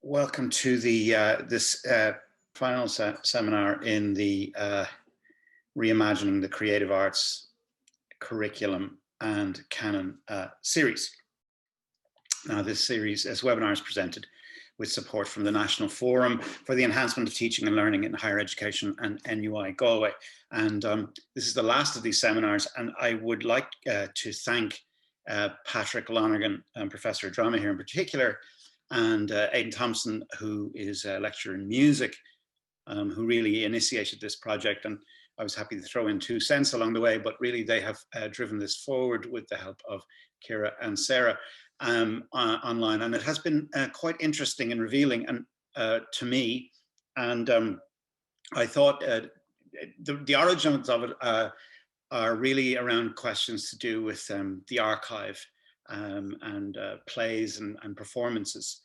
Welcome to the this final seminar in the Reimagining the Creative Arts Curriculum and Canon series. Now, this series, this webinar is presented with support from the National Forum for the Enhancement of Teaching and Learning in Higher Education and NUI Galway. And this is the last of these seminars, and I would like to thank Patrick Lonergan, Professor of Drama here in particular, and Aidan Thompson, who is a lecturer in music, who really initiated this project. And I was happy to throw in 2 cents along the way, but really they have driven this forward with the help of Kira and Sarah online. And it has been quite interesting and revealing and to me. And I thought the origins of it are really around questions to do with the archive and plays and performances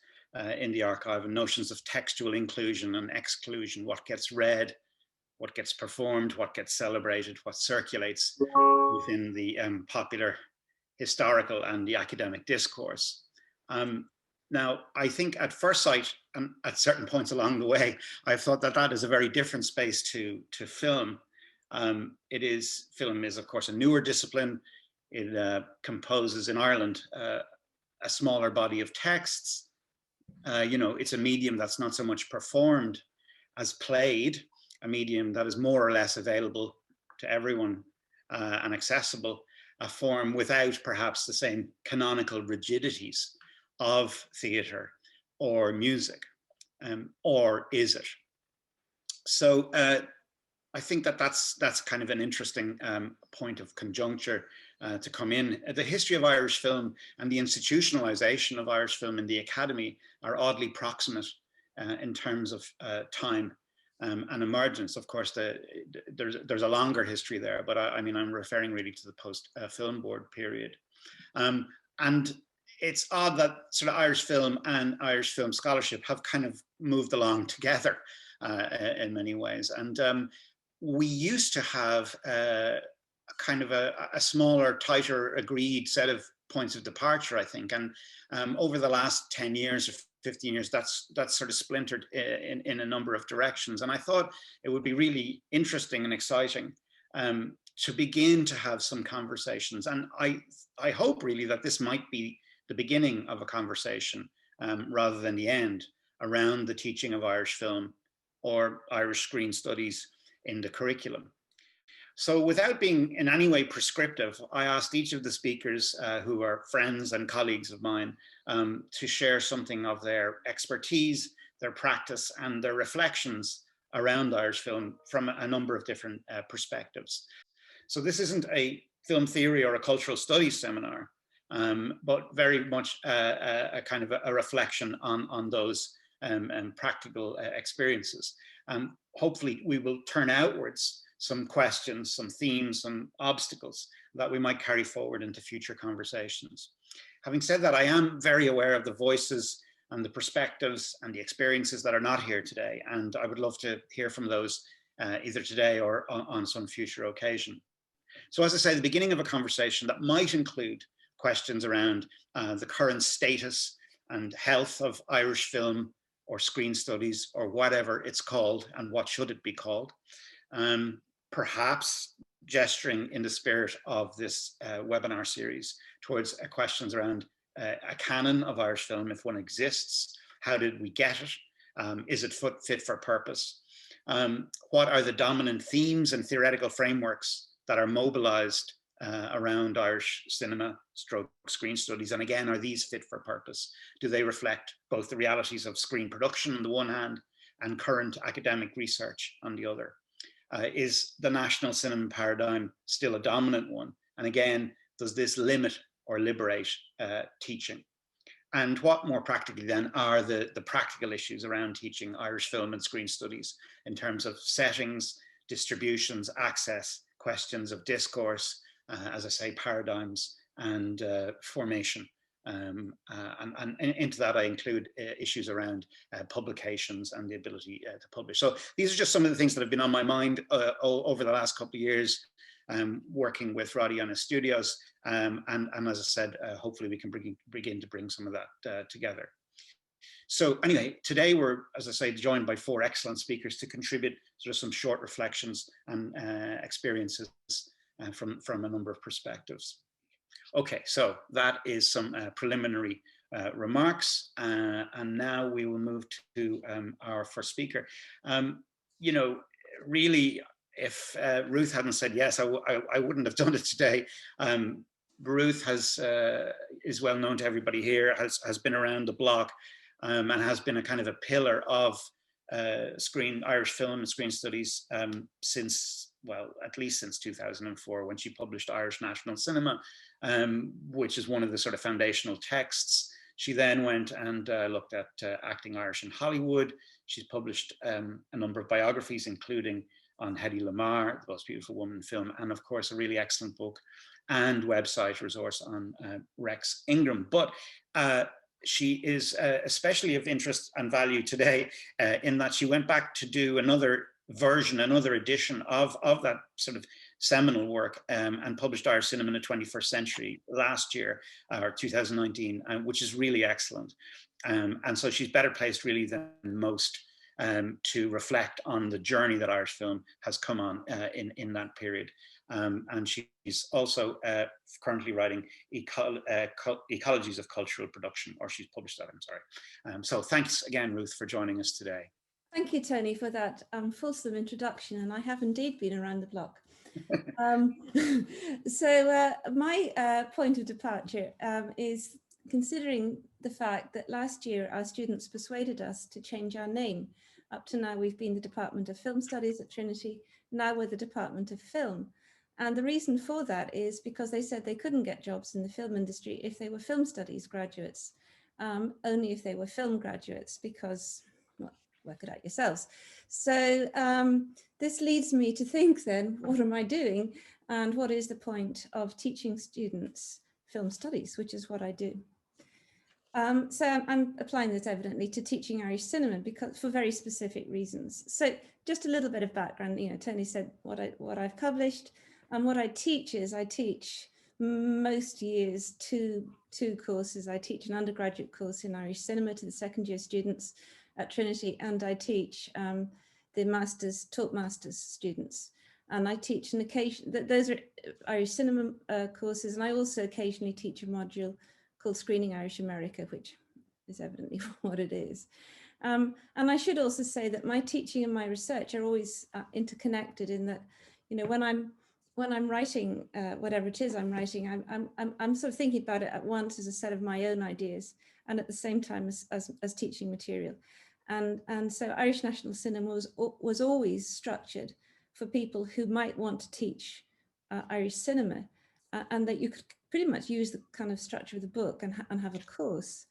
in the archive, and notions of textual inclusion and exclusion, what gets read, what gets performed, what gets celebrated, what circulates within the popular, historical and the academic discourse. Now, I think at first sight, and at certain points along the way, I've thought that that is a very different space to film. Film is, of course, a newer discipline. It composes in Ireland a smaller body of texts. It's a medium that's not so much performed as played, a medium that is more or less available to everyone and accessible, a form without perhaps the same canonical rigidities of theatre or music, or is it? So I think that that's kind of an interesting point of conjuncture to come in. The history of Irish film and the institutionalization of Irish film in the academy are oddly proximate in terms of time and emergence. Of course, there's a longer history there, but I mean, I'm referring really to the post-film board period. And it's odd that sort of Irish film and Irish film scholarship have kind of moved along together in many ways. And we used to have a kind of a smaller, tighter, agreed set of points of departure, I think. And over the last 10 years or 15 years, that's sort of splintered in a number of directions. And I thought it would be really interesting and exciting to begin to have some conversations. And I hope really that this might be the beginning of a conversation rather than the end around the teaching of Irish film or Irish screen studies in the curriculum. So without being in any way prescriptive, I asked each of the speakers who are friends and colleagues of mine to share something of their expertise, their practice and their reflections around Irish film from a number of different perspectives. So this isn't a film theory or a cultural studies seminar, but very much a kind of a reflection on those practical experiences. Hopefully we will turn outwards some questions, some themes, some obstacles that we might carry forward into future conversations. Having said that, I am very aware of the voices and the perspectives and the experiences that are not here today, and I would love to hear from those either today or on some future occasion. So as I say, the beginning of a conversation that might include questions around the current status and health of Irish film or screen studies or whatever it's called, and what should it be called. Perhaps gesturing in the spirit of this webinar series towards questions around a canon of Irish film, if one exists. How did we get it? Is it fit for purpose? What are the dominant themes and theoretical frameworks that are mobilized around Irish cinema stroke screen studies? And again, are these fit for purpose? Do they reflect both the realities of screen production on the one hand and current academic research on the other? Is the national cinema paradigm still a dominant one? And again, does this limit or liberate teaching? And what more practically then are the practical issues around teaching Irish film and screen studies in terms of settings, distributions, access, questions of discourse, as I say, paradigms and formation. And into that I include issues around publications and the ability to publish. So these are just some of the things that have been on my mind over the last couple of years, working with Roddy on his studios. And as I said, hopefully we can begin to bring some of that together. So anyway, today we're, as I say, joined by 4 excellent speakers to contribute sort of some short reflections and experiences from a number of perspectives. Okay, so that is some preliminary remarks, and now we will move to our first speaker. You know, really, if Ruth hadn't said yes, I wouldn't have done it today. Ruth is well known to everybody here, has been around the block, and has been a kind of a pillar of Irish film and screen studies since, well, at least since 2004, when she published Irish National Cinema, which is one of the sort of foundational texts. She then went and looked at acting Irish in Hollywood. She's published a number of biographies, including on Hedy Lamarr, The Most Beautiful Woman in Film, and of course a really excellent book and website resource on Rex Ingram. But she is especially of interest and value today in that she went back to do another version, another edition of that sort of seminal work, and published Irish Cinema in the 21st Century last year, or 2019, which is really excellent. And so she's better placed really than most to reflect on the journey that Irish film has come on in that period. And she's also currently writing Ecologies of Cultural Production, or she's published that, I'm sorry. So thanks again, Ruth, for joining us today. Thank you, Tony, for that fulsome introduction, and I have indeed been around the block. So my point of departure is considering the fact that last year our students persuaded us to change our name. Up to now we've been the Department of Film Studies at Trinity, now we're the Department of Film. And the reason for that is because they said they couldn't get jobs in the film industry if they were film studies graduates, only if they were film graduates, because, well, work it out yourselves. So this leads me to think then, what am I doing? And what is the point of teaching students film studies, which is what I do. So I'm applying this evidently to teaching Irish cinema because for very specific reasons. So just a little bit of background, you know, Tony said what I've published, and what I teach is I teach most years two courses. I teach an undergraduate course in Irish cinema to the second year students at Trinity, and I teach the taught masters students. And I teach an occasion, those are Irish cinema courses, and I also occasionally teach a module called Screening Irish America, which is evidently what it is. And I should also say that my teaching and my research are always interconnected in that, you know, when I'm writing whatever it is I'm writing, I'm sort of thinking about it at once as a set of my own ideas, and at the same time as teaching material. And so Irish National Cinema was always structured for people who might want to teach Irish cinema, and that you could pretty much use the kind of structure of the book and have a course.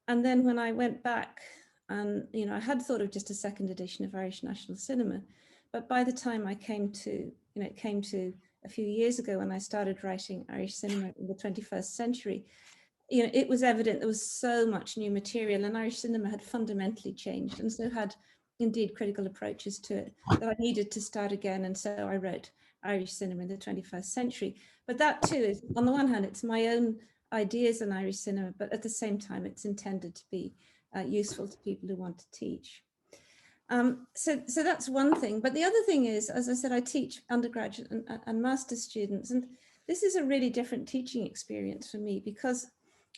And then when I went back, and you know, I had thought of just a second edition of Irish National Cinema, but by the time I came to, you know, it came to a few years ago when I started writing Irish cinema in the 21st century, you know, it was evident there was so much new material, and Irish cinema had fundamentally changed, and so had indeed critical approaches to it, that I needed to start again. And so I wrote Irish cinema in the 21st century. But that too is, on the one hand, it's my own ideas on Irish cinema, but at the same time, it's intended to be useful to people who want to teach. So that's one thing. But the other thing is, as I said, I teach undergraduate and master's students. And this is a really different teaching experience for me, because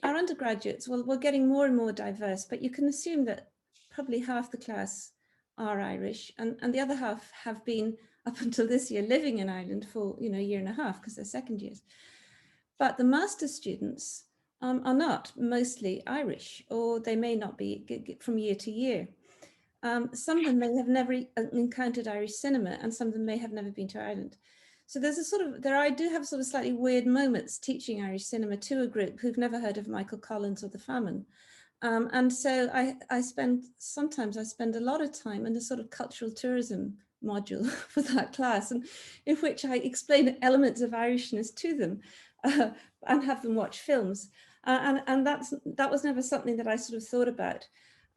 our undergraduates, well, we're getting more and more diverse, but you can assume that probably half the class are Irish, and the other half have been, up until this year, living in Ireland for, you know, a year and a half, because they're second years. But the master's students are not mostly Irish, or they may not be from year to year. Some of them may have never encountered Irish cinema, and some of them may have never been to Ireland. So there's a sort of, I do have sort of slightly weird moments teaching Irish cinema to a group who've never heard of Michael Collins or The Famine. And so sometimes I spend a lot of time in the sort of cultural tourism module for that class, and in which I explain elements of Irishness to them and have them watch films. And that was never something that I sort of thought about.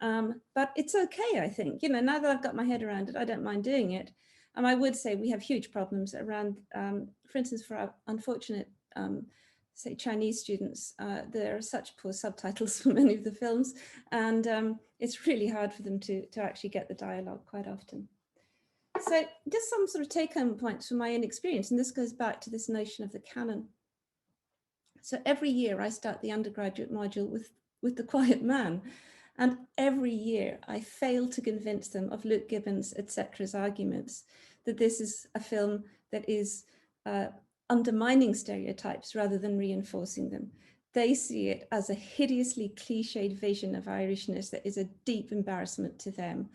But it's okay, I think. You know, now that I've got my head around it, I don't mind doing it. I would say we have huge problems around, for instance, for our unfortunate say, Chinese students, there are such poor subtitles for many of the films, and it's really hard for them to actually get the dialogue quite often. So just some sort of take-home points from my own experience, and this goes back to this notion of the canon. So every year I start the undergraduate module with The Quiet Man, and every year I fail to convince them of Luke Gibbons, etc.'s arguments that this is a film that is undermining stereotypes rather than reinforcing them. They see it as a hideously cliched vision of Irishness that is a deep embarrassment to them.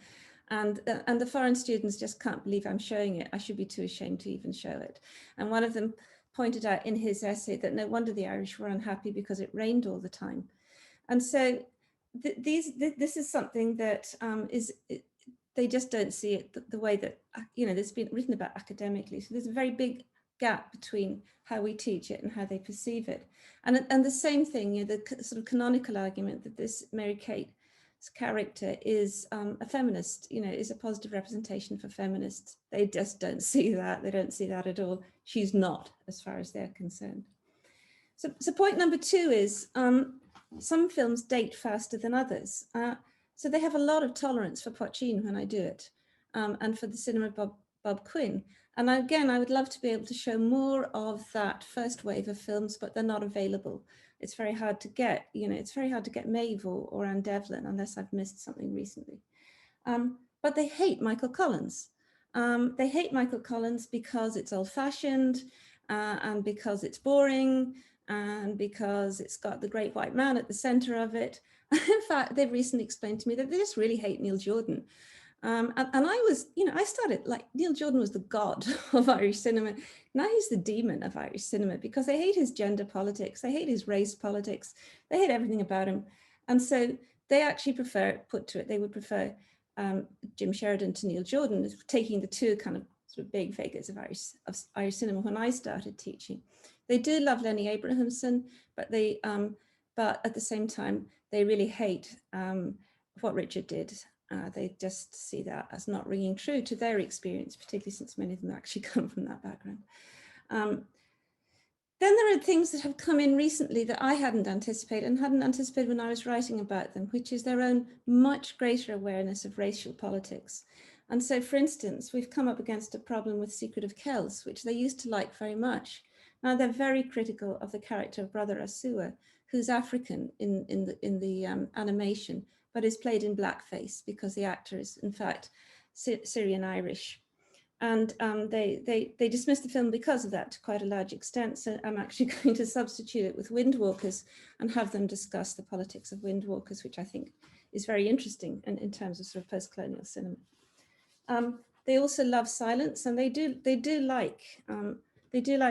And the foreign students just can't believe I'm showing it. I should be too ashamed to even show it. And one of them pointed out in his essay that no wonder the Irish were unhappy because it rained all the time. And so this is something that they just don't see it the way that, it's been written about academically. So there's a very big gap between how we teach it and how they perceive it. And the same thing, the sort of canonical argument that this Mary Kate's character is a feminist, is a positive representation for feminists. They just don't see that. They don't see that at all. She's not, as far as they're concerned. So point number 2 is some films date faster than others. So they have a lot of tolerance for pochine when I do it, and for the cinema Bob Quinn. And again, I would love to be able to show more of that first wave of films, but they're not available. It's very hard to get, it's very hard to get Maeve or Anne Devlin, unless I've missed something recently. But they hate Michael Collins. They hate Michael Collins because it's old-fashioned, and because it's boring, and because it's got the great white man at the center of it. In fact, they've recently explained to me that they just really hate Neil Jordan. And I was, I started like Neil Jordan was the god of Irish cinema. Now he's the demon of Irish cinema because they hate his gender politics. They hate his race politics. They hate everything about him. And so they actually they would prefer Jim Sheridan to Neil Jordan, taking the two kind of sort of big figures of Irish cinema when I started teaching. They do love Lenny Abrahamson, but but at the same time, they really hate what Richard did. They just see that as not ringing true to their experience, particularly since many of them actually come from that background. Then there are things that have come in recently that I hadn't anticipated and hadn't anticipated when I was writing about them, which is their own much greater awareness of racial politics. And so, for instance, we've come up against a problem with Secret of Kells, which they used to like very much. Now they're very critical of the character of Brother Asua, who's African in the animation, but is played in blackface because the actor is in fact Syrian Irish. And they dismissed the film because of that to quite a large extent. So I'm actually going to substitute it with Windwalkers and have them discuss the politics of Windwalkers, which I think is very interesting in terms of sort of post-colonial cinema. They also love silence, and they do like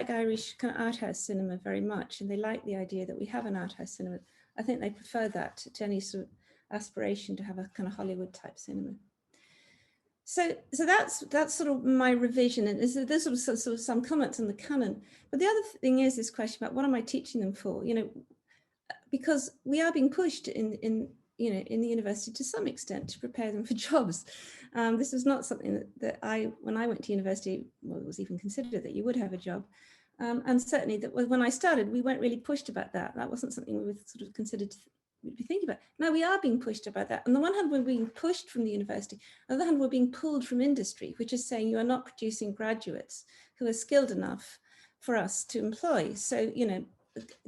Irish kind of art house cinema very much, and they like the idea that we have an art house cinema. I think they prefer that to any sort of aspiration to have a kind of Hollywood type cinema. So that's sort of my revision, and there's sort of some comments on the canon. But the other thing is this question about what am I teaching them for? Because we are being pushed in the university to some extent to prepare them for jobs. This was not something that when I went to university, well, it was even considered that you would have a job. And certainly that when I started, we weren't really pushed about that. That wasn't something we were sort of considered to be thinking about. Now we are being pushed about that. On the one hand, we're being pushed from the university. On the other hand, we're being pulled from industry, which is saying you are not producing graduates who are skilled enough for us to employ. So,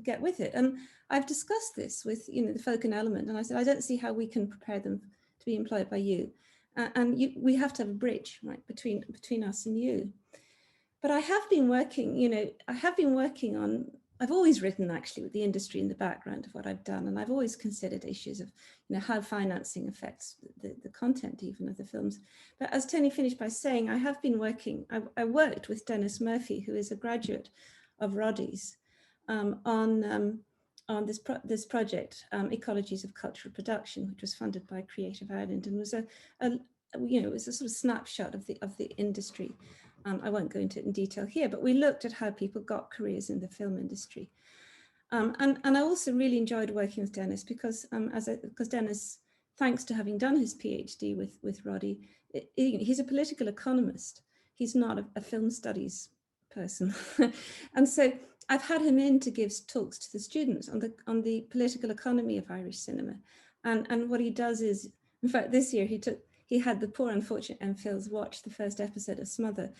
get with it. And I've discussed this with, the folk and element. And I said, I don't see how we can prepare them to be employed by you. We have to have a bridge, right, between us and you. But I have been working, I've always written actually with the industry in the background of what I've done. And I've always considered issues of, how financing affects the content even of the films. But as Tony finished by saying, I have been working, I worked with Dennis Murphy, who is a graduate of Roddy's, on this project, Ecologies of Cultural Production, which was funded by Creative Ireland, and was it was a sort of snapshot of the industry. I won't go into it in detail here, but we looked at how people got careers in the film industry. And I also really enjoyed working with Dennis because Dennis, thanks to having done his PhD with Roddy, he's a political economist. He's not a film studies person. And so I've had him in to give talks to the students on the political economy of Irish cinema, and what he does is, in fact, this year he had the poor unfortunate MPhils watch the first episode of Smother,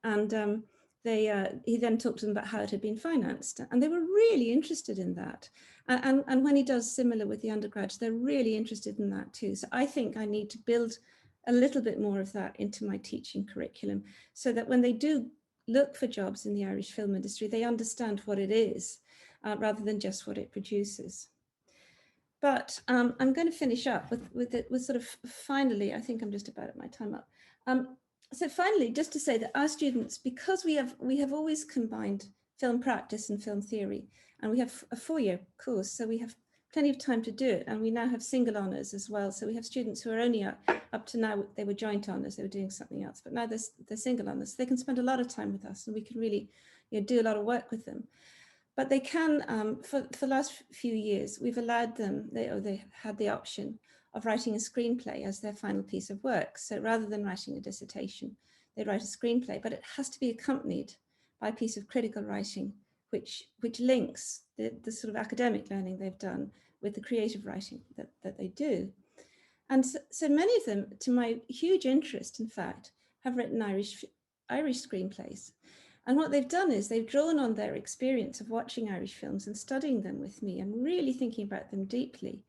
and he then talked to them about how it had been financed, and they were really interested in that. And when he does similar with the undergrads, they're really interested in that too. So I think I need to build a little bit more of that into my teaching curriculum, so that when they do look for jobs in the Irish film industry, they understand what it is, rather than just what it produces. But I'm going to finish up with sort of finally, I think I'm just about at my time up. So finally, just to say that our students, because we have always combined film practice and film theory, and we have a 4-year course, so we have plenty of time to do it, and we now have single honours as well. So we have students who are only up to now, they were joint honours, they were doing something else, but now they're single honours. So they can spend a lot of time with us, and we can really, you know, do a lot of work with them. But they can, for the last few years, we've allowed them, they had the option of writing a screenplay as their final piece of work. So rather than writing a dissertation, they write a screenplay, but it has to be accompanied by a piece of critical writing, which links the sort of academic learning they've done with the creative writing that they do. And so many of them, to my huge interest, in fact, have written Irish screenplays. And what they've done is they've drawn on their experience of watching Irish films and studying them with me and really thinking about them deeply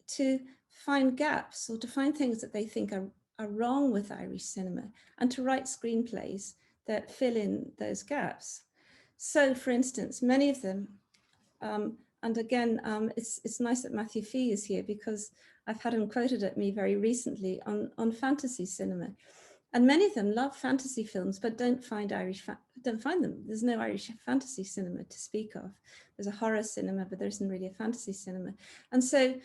to find gaps or to find things that they think are wrong with Irish cinema and to write screenplays that fill in those gaps. So, for instance, many of them, and again, it's nice that Matthew Fee is here because I've had him quoted at me very recently on fantasy cinema. And many of them love fantasy films, but don't find them. There's no Irish fantasy cinema to speak of. There's a horror cinema, but there isn't really a fantasy cinema. And so,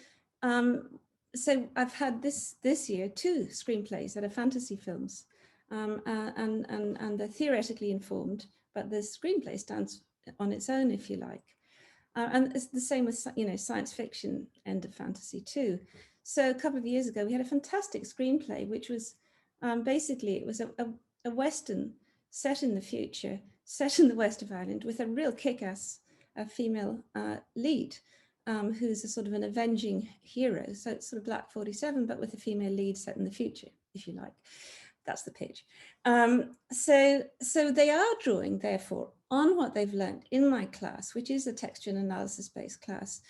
so I've had this year 2 screenplays that are fantasy films, and they're theoretically informed, but the screenplay stands on its own, if you like. And it's the same with, you know, science fiction end of fantasy too. So a couple of years ago, we had a fantastic screenplay, which was basically, it was a Western set in the future, set in the west of Ireland, with a real kick-ass female lead, who's a sort of an avenging hero. So it's sort of Black 47, but with a female lead set in the future, if you like. That's the pitch. So they are drawing, therefore, on what they've learned in my class, which is a texture and analysis-based class,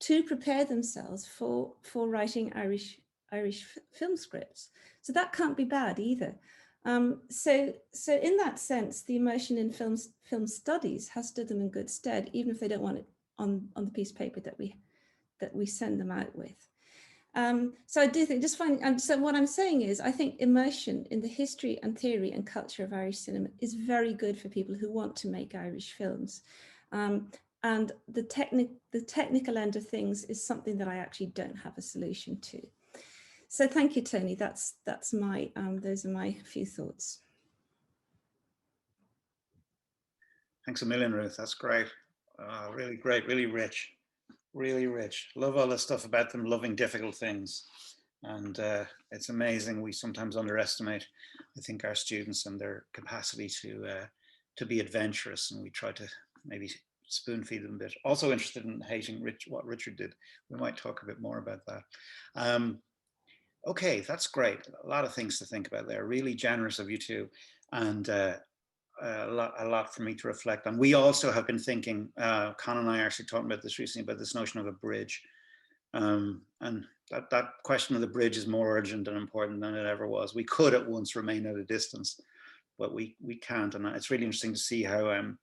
to prepare themselves for writing Irish film scripts. So that can't be bad either. So in that sense, the immersion in film studies has stood them in good stead, even if they don't want it on the piece of paper that we send them out with. So I do think so what I'm saying is, I think immersion in the history and theory and culture of Irish cinema is very good for people who want to make Irish films. And the technical end of things is something that I actually don't have a solution to. So thank you, Tony. That's my those are my few thoughts. Thanks a million, Ruth. That's great. Really great, really rich, really rich. Love all the stuff about them loving difficult things. And it's amazing. We sometimes underestimate, I think, our students and their capacity to be adventurous, and we try to maybe spoon feed them a bit. Also interested in hating what Richard did. We might talk a bit more about that. Okay, that's great. A lot of things to think about there. Really generous of you two, and a lot for me to reflect on. We also have been thinking, Con and I are actually talking about this recently, about this notion of a bridge. And that question of the bridge is more urgent and important than it ever was. We could at once remain at a distance, but we can't. And it's really interesting to see how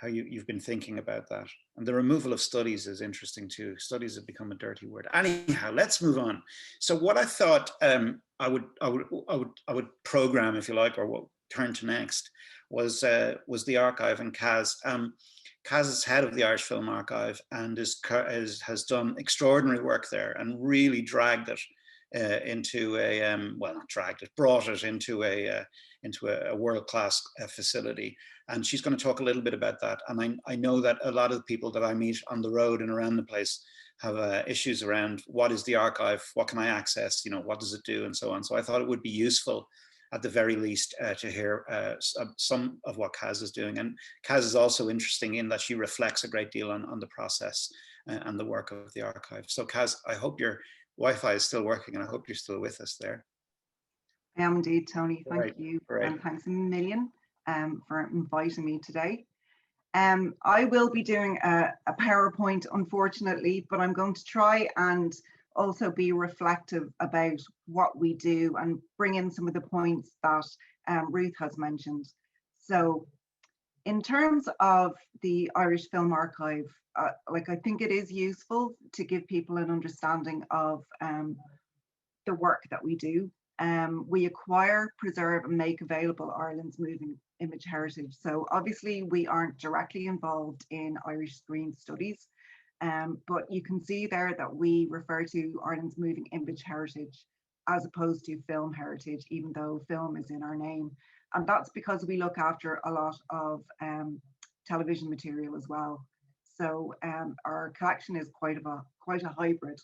you've been thinking about that. And the removal of studies is interesting too. Studies have become a dirty word. Anyhow, let's move on. So what I thought I would program, if you like, or what turn to next was the archive, and Kaz. Kaz is head of the Irish Film Archive and has done extraordinary work there and really dragged it into a well, not dragged it, brought it into a world-class facility. And she's going to talk a little bit about that. And I know that a lot of the people that I meet on the road and around the place have issues around what is the archive, what can I access, you know, what does it do, and so on. So I thought it would be useful at the very least, to hear some of what Kaz is doing. And Kaz is also interesting in that she reflects a great deal on the process and the work of the archive. So Kaz, I hope your Wi-Fi is still working, and I hope you're still with us there. I am indeed, Tony. Thank Right, you. right. And thanks a million for inviting me today. I will be doing a PowerPoint, unfortunately, but I'm going to try and also be reflective about what we do and bring in some of the points that Ruth has mentioned. So in terms of the Irish Film Archive, I think it is useful to give people an understanding of the work that we do. We acquire, preserve and make available Ireland's moving image heritage. So obviously we aren't directly involved in Irish screen studies, but you can see there that we refer to Ireland's moving image heritage as opposed to film heritage, even though film is in our name. And that's because we look after a lot of television material as well. So our collection is quite a hybrid.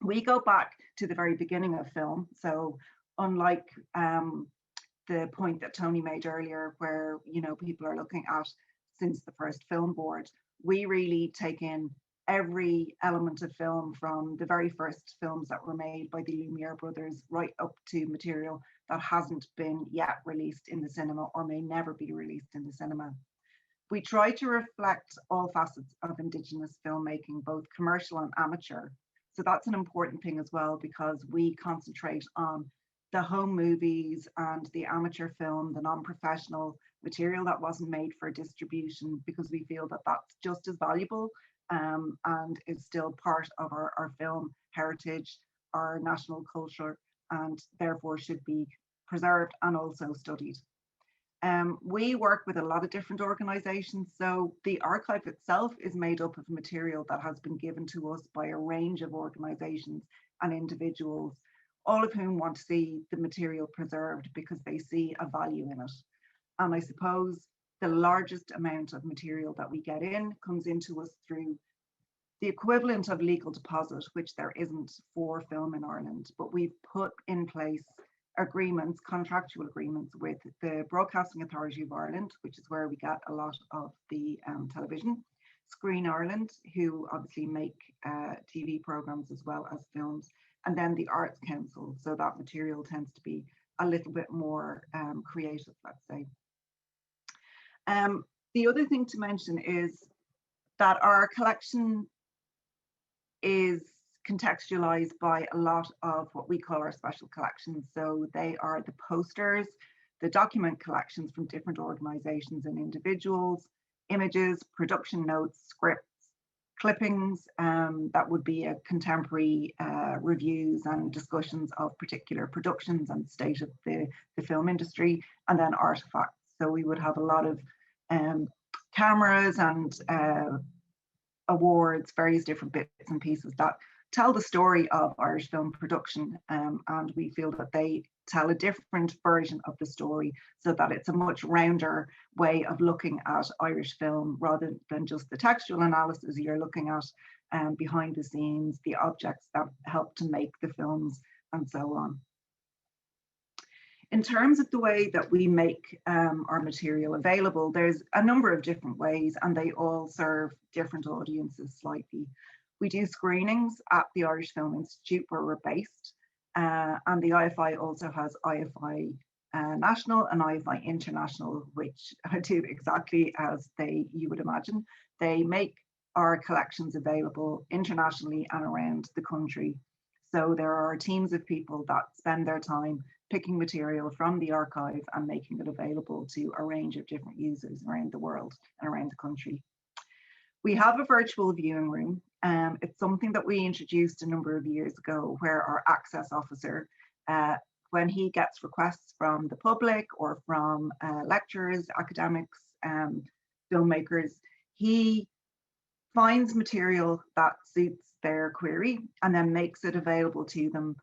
We go back to the very beginning of film. So unlike the point that Tony made earlier, where people are looking at since the first film board, we really take in every element of film from the very first films that were made by the Lumiere brothers right up to material that hasn't been yet released in the cinema or may never be released in the cinema. We try to reflect all facets of Indigenous filmmaking, both commercial and amateur. So that's an important thing as well, because we concentrate on the home movies and the amateur film, the non-professional material that wasn't made for distribution, because we feel that that's just as valuable and is still part of our film heritage, our national culture, and therefore should be preserved and also studied. We work with a lot of different organisations, so the archive itself is made up of material that has been given to us by a range of organisations and individuals, all of whom want to see the material preserved because they see a value in it. And I suppose the largest amount of material that we get in comes into us through the equivalent of legal deposit, which there isn't for film in Ireland, but we've put in place agreements, contractual agreements with the Broadcasting Authority of Ireland, which is where we get a lot of the television, Screen Ireland, who obviously make TV programmes as well as films, and then the Arts Council. So that material tends to be a little bit more creative, let's say. The other thing to mention is that our collection is contextualized by a lot of what we call our special collections. So they are the posters, the document collections from different organizations and individuals, images, production notes, scripts, clippings, that would be a contemporary reviews and discussions of particular productions and state of the film industry, and then artifacts. So we would have a lot of cameras and awards, various different bits and pieces that tell the story of Irish film production, and we feel that they tell a different version of the story, so that it's a much rounder way of looking at Irish film rather than just the textual analysis. You're looking at behind the scenes, the objects that help to make the films, and so on. In terms of the way that we make our material available, there's a number of different ways, and they all serve different audiences slightly. We do screenings at the Irish Film Institute, where we're based, and the IFI also has IFI National and IFI International, which do exactly as you would imagine. They make our collections available internationally and around the country. So there are teams of people that spend their time picking material from the archive and making it available to a range of different users around the world and around the country. We have a virtual viewing room. It's something that we introduced a number of years ago, where our access officer, when he gets requests from the public or from lecturers, academics, filmmakers, he finds material that suits their query and then makes it available to them,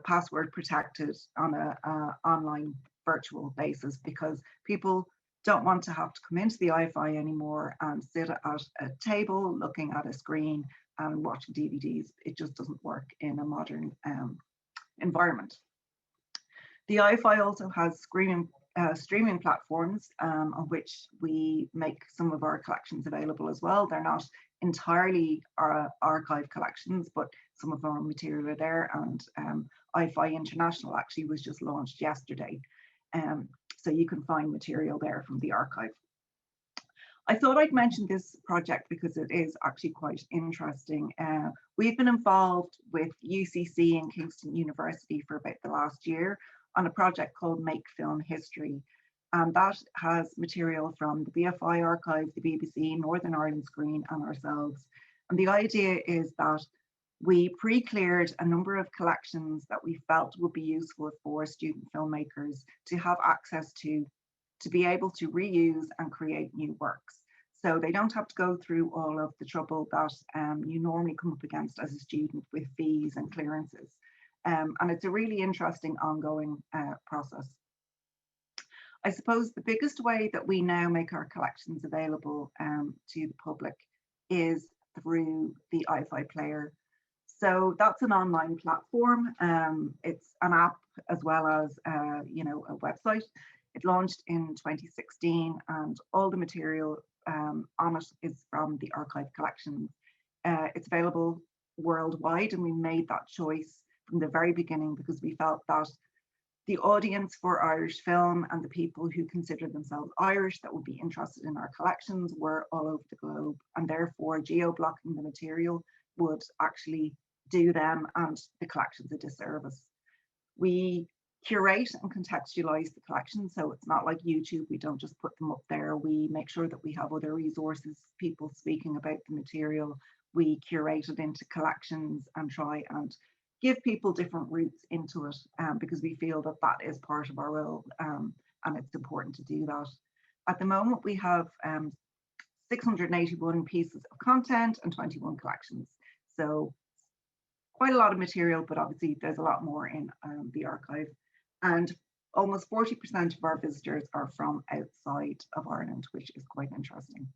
password protected, on an online virtual basis, because people don't want to have to come into the IFI anymore and sit at a table looking at a screen and watching DVDs. It just doesn't work in a modern environment. The IFI also has streaming platforms on which we make some of our collections available as well. They're not entirely our archive collections, but some of our material are there, and IFI International actually was just launched yesterday. So you can find material there from the archive. I thought I'd mention this project because it is actually quite interesting. We've been involved with UCC and Kingston University for about the last year on a project called Make Film History. And that has material from the BFI archive, the BBC, Northern Ireland Screen, and ourselves. And the idea is that we pre-cleared a number of collections that we felt would be useful for student filmmakers to have access to be able to reuse and create new works. So they don't have to go through all of the trouble that you normally come up against as a student with fees and clearances. And it's a really interesting ongoing process. I suppose the biggest way that we now make our collections available to the public is through the IFI Player. So that's an online platform. It's an app as well as you know, a website. It launched in 2016, and all the material on it is from the archive collections. It's available worldwide, and we made that choice from the very beginning because we felt that the audience for Irish film and the people who consider themselves Irish that would be interested in our collections were all over the globe, and therefore geo-blocking the material would actually do them and the collections a disservice. We curate and contextualize the collection, so it's not like YouTube, we don't just put them up there. We make sure that we have other resources, people speaking about the material. We curate it into collections and try and give people different routes into it, because we feel that that is part of our role, and it's important to do that. At the moment, we have 681 pieces of content and 21 collections. So quite a lot of material, but obviously there's a lot more in the archive. And almost 40% of our visitors are from outside of Ireland, which is quite interesting.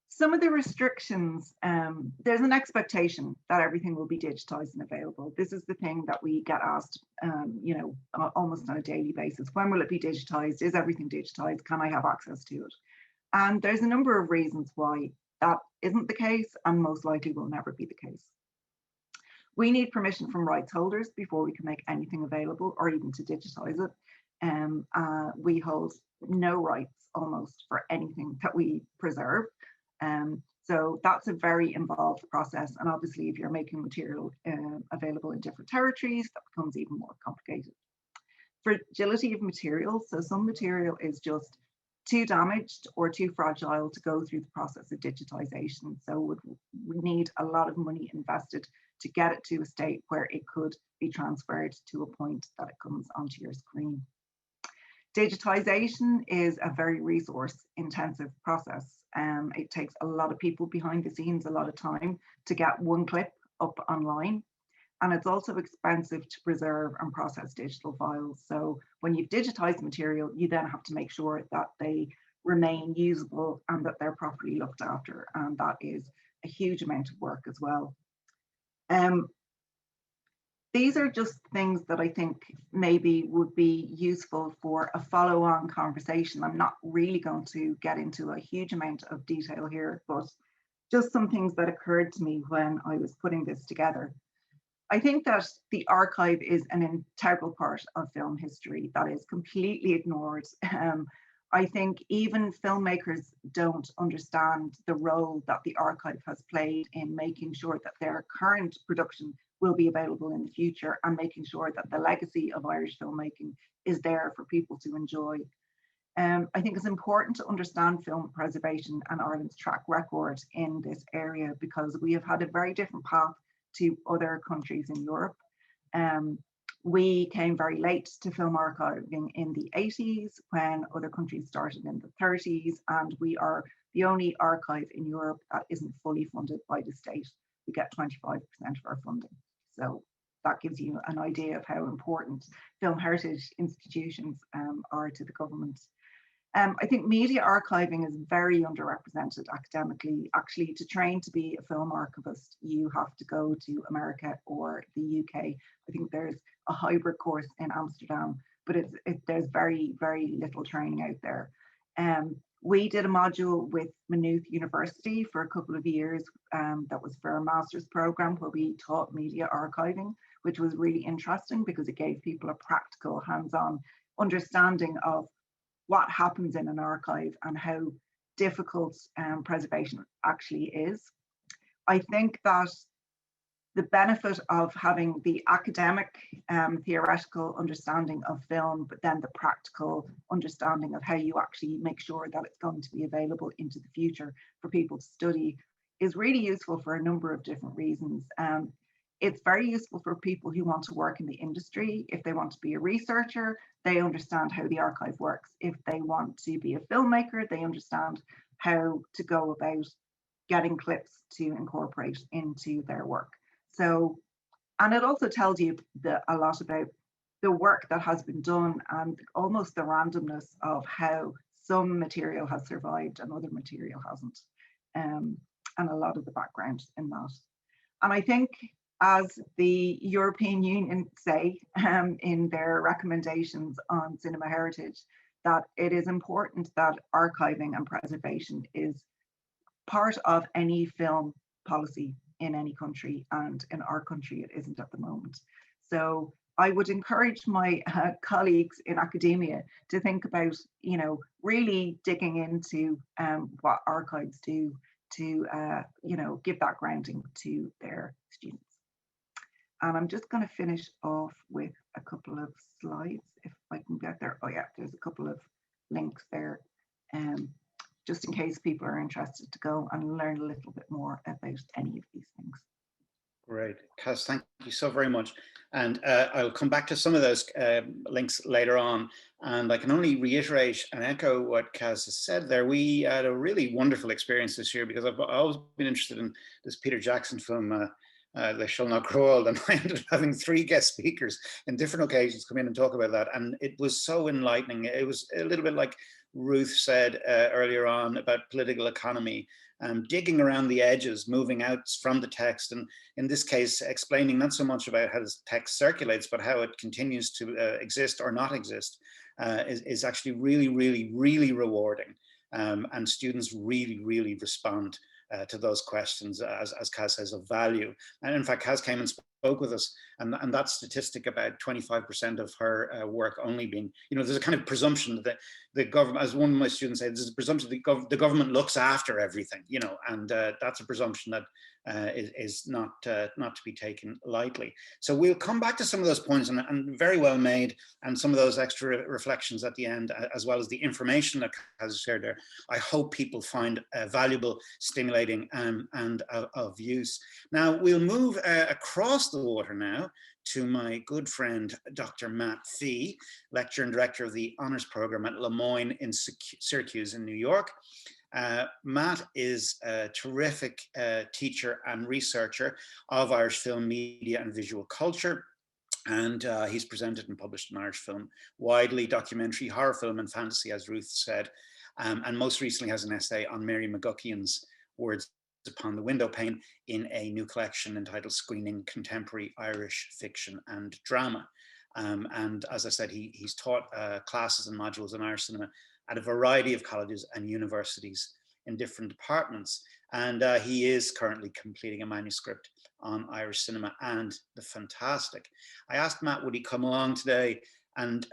Some of the restrictions, there's an expectation that everything will be digitized and available. This is the thing that we get asked, you know, almost on a daily basis. When will it be digitized? Is everything digitized? Can I have access to it? And there's a number of reasons why that isn't the case, and most likely will never be the case. We need permission from rights holders before we can make anything available or even to digitize it. We hold no rights almost for anything that we preserve. So that's a very involved process. And obviously, if you're making material available in different territories, that becomes even more complicated. Fragility of material. So some material is just too damaged or too fragile to go through the process of digitization. So we need a lot of money invested to get it to a state where it could be transferred to a point that it comes onto your screen. Digitization is a very resource intensive process. It takes a lot of people behind the scenes, a lot of time to get one clip up online. And it's also expensive to preserve and process digital files. So when you've digitized material, you then have to make sure that they remain usable and that they're properly looked after. And that is a huge amount of work as well. These are just things that I think maybe would be useful for a follow-on conversation. I'm not really going to get into a huge amount of detail here, but just some things that occurred to me when I was putting this together. I think that the archive is an integral part of film history that is completely ignored. I think even filmmakers don't understand the role that the archive has played in making sure that their current production will be available in the future and making sure that the legacy of Irish filmmaking is there for people to enjoy. I think it's important to understand film preservation and Ireland's track record in this area, because we have had a very different path to other countries in Europe. We came very late to film archiving in the 80s when other countries started in the 30s, and we are the only archive in Europe that isn't fully funded by the state. We get 25% of our funding. So that gives you an idea of how important film heritage institutions are to the government. I think media archiving is very underrepresented academically. Actually, to train to be a film archivist, you have to go to America or the UK. I think there's a hybrid course in Amsterdam, but there's very, very little training out there. We did a module with Maynooth University for a couple of years that was for a master's program where we taught media archiving, which was really interesting because it gave people a practical hands-on understanding of what happens in an archive and how difficult preservation actually is. I think that the benefit of having the academic theoretical understanding of film, but then the practical understanding of how you actually make sure that it's going to be available into the future for people to study is really useful for a number of different reasons. It's very useful for people who want to work in the industry. If they want to be a researcher, they understand how the archive works. If they want to be a filmmaker, they understand how to go about getting clips to incorporate into their work. So, and it also tells you a lot about the work that has been done and almost the randomness of how some material has survived and other material hasn't, and a lot of the background in that. And I think, as the European Union say in their recommendations on cinema heritage, that it is important that archiving and preservation is part of any film policy in any country, and in our country it isn't at the moment. So I would encourage my colleagues in academia to think about, you know, really digging into what archives do to, you know, give that grounding to their students. And I'm just going to finish off with a couple of slides, if I can get there. Oh yeah, there's a couple of links there, just in case people are interested to go and learn a little bit more about any of these things. Great, Kaz, thank you so very much. And I'll come back to some of those links later on. And I can only reiterate and echo what Kaz has said there. We had a really wonderful experience this year because I've always been interested in this Peter Jackson film, They Shall Not Grow Old, and I ended up having 3 guest speakers in different occasions come in and talk about that, and it was so enlightening. It was a little bit like Ruth said earlier on about political economy, digging around the edges, moving out from the text, and in this case explaining not so much about how the text circulates but how it continues to exist or not exist, is actually really, really, really rewarding, and students really, really respond to those questions, as Kaz says, of value. And in fact, Kaz came and spoke with us, and that statistic about 25% of her work only being, you know, there's a kind of presumption that the government, as one of my students said, there's a presumption that the government looks after everything, you know, and that's a presumption that is not to be taken lightly. So we'll come back to some of those points, and very well made, and some of those extra reflections at the end, as well as the information that has shared there. I hope people find valuable, stimulating, and of use. Now we'll move across the water now to my good friend, Dr. Matt Fee, lecturer and director of the honors program at Moyne in Syracuse in New York. Matt is a terrific teacher and researcher of Irish film, media and visual culture. And he's presented and published in Irish film widely, documentary, horror film and fantasy, as Ruth said. And most recently has an essay on Mary McGuckian's Words Upon the Window Pane in a new collection entitled Screening Contemporary Irish Fiction and Drama. And as I said, he's taught classes and modules in Irish cinema at a variety of colleges and universities in different departments. And he is currently completing a manuscript on Irish cinema and the fantastic. I asked Matt, would he come along today and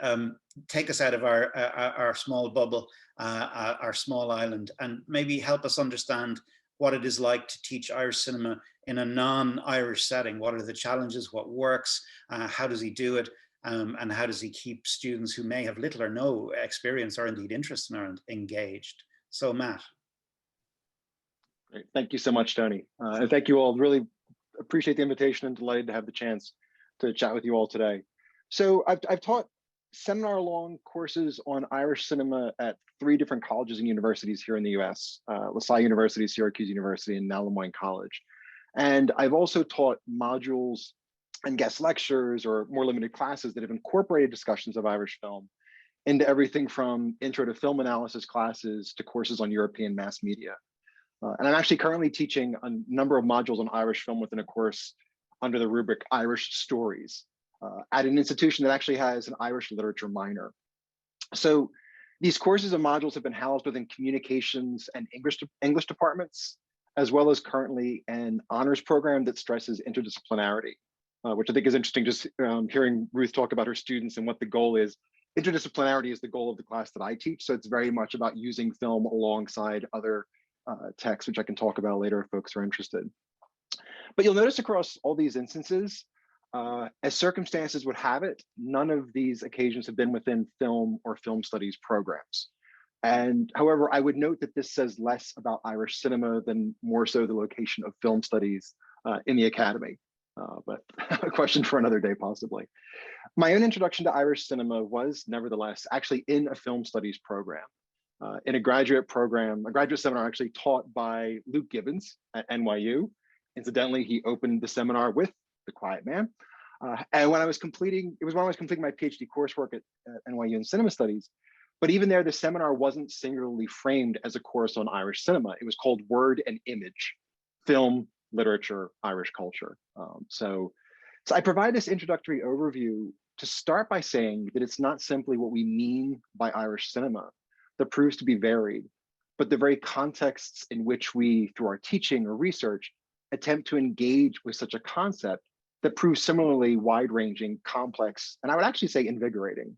take us out of our small bubble, our small island, and maybe help us understand what it is like to teach Irish cinema in a non-Irish setting. What are the challenges, what works, how does he do it? And how does he keep students who may have little or no experience or indeed interest in Ireland engaged? So Matt. Great. Thank you so much, Tony. And thank you all. Really appreciate the invitation and delighted to have the chance to chat with you all today. So I've taught seminar-long courses on Irish cinema at 3 different colleges and universities here in the US, LaSalle University, Syracuse University, and now Moyne College. And I've also taught modules and guest lectures or more limited classes that have incorporated discussions of Irish film into everything from intro to film analysis classes to courses on European mass media. And I'm actually currently teaching a number of modules on Irish film within a course under the rubric Irish Stories at an institution that actually has an Irish literature minor. So these courses and modules have been housed within communications and English departments, as well as currently an honors program that stresses interdisciplinarity, which I think is interesting, just hearing Ruth talk about her students and what the goal is. Interdisciplinarity is the goal of the class that I teach, so it's very much about using film alongside other texts, which I can talk about later if folks are interested. But you'll notice across all these instances, as circumstances would have it, none of these occasions have been within film or film studies programs. And however, I would note that this says less about Irish cinema than more so the location of film studies in the academy. But a question for another day, possibly. My own introduction to Irish cinema was nevertheless actually in a film studies program, in a graduate program, a graduate seminar actually taught by Luke Gibbons at NYU. Incidentally, he opened the seminar with The Quiet Man. And when I was completing, it was when I was completing my PhD coursework at NYU in cinema studies. But even there, the seminar wasn't singularly framed as a course on Irish cinema. It was called Word and Image, Film, Literature, Irish Culture. So I provide this introductory overview to start by saying that it's not simply what we mean by Irish cinema that proves to be varied, but the very contexts in which we, through our teaching or research, attempt to engage with such a concept that proves similarly wide-ranging, complex, and I would actually say invigorating.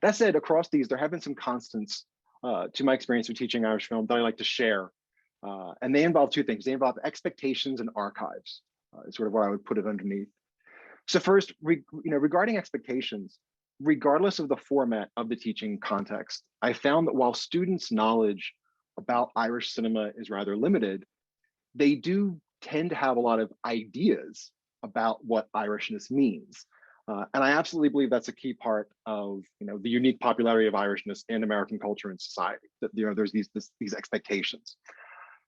That said, across these, there have been some constants to my experience with teaching Irish film that I like to share. And they involve two things. They involve expectations and archives, is sort of what I would put it underneath. So first, regarding expectations, regardless of the format of the teaching context, I found that while students' knowledge about Irish cinema is rather limited, they do tend to have a lot of ideas about what Irishness means. And I absolutely believe that's a key part of the unique popularity of Irishness in American culture and society, that there's these expectations.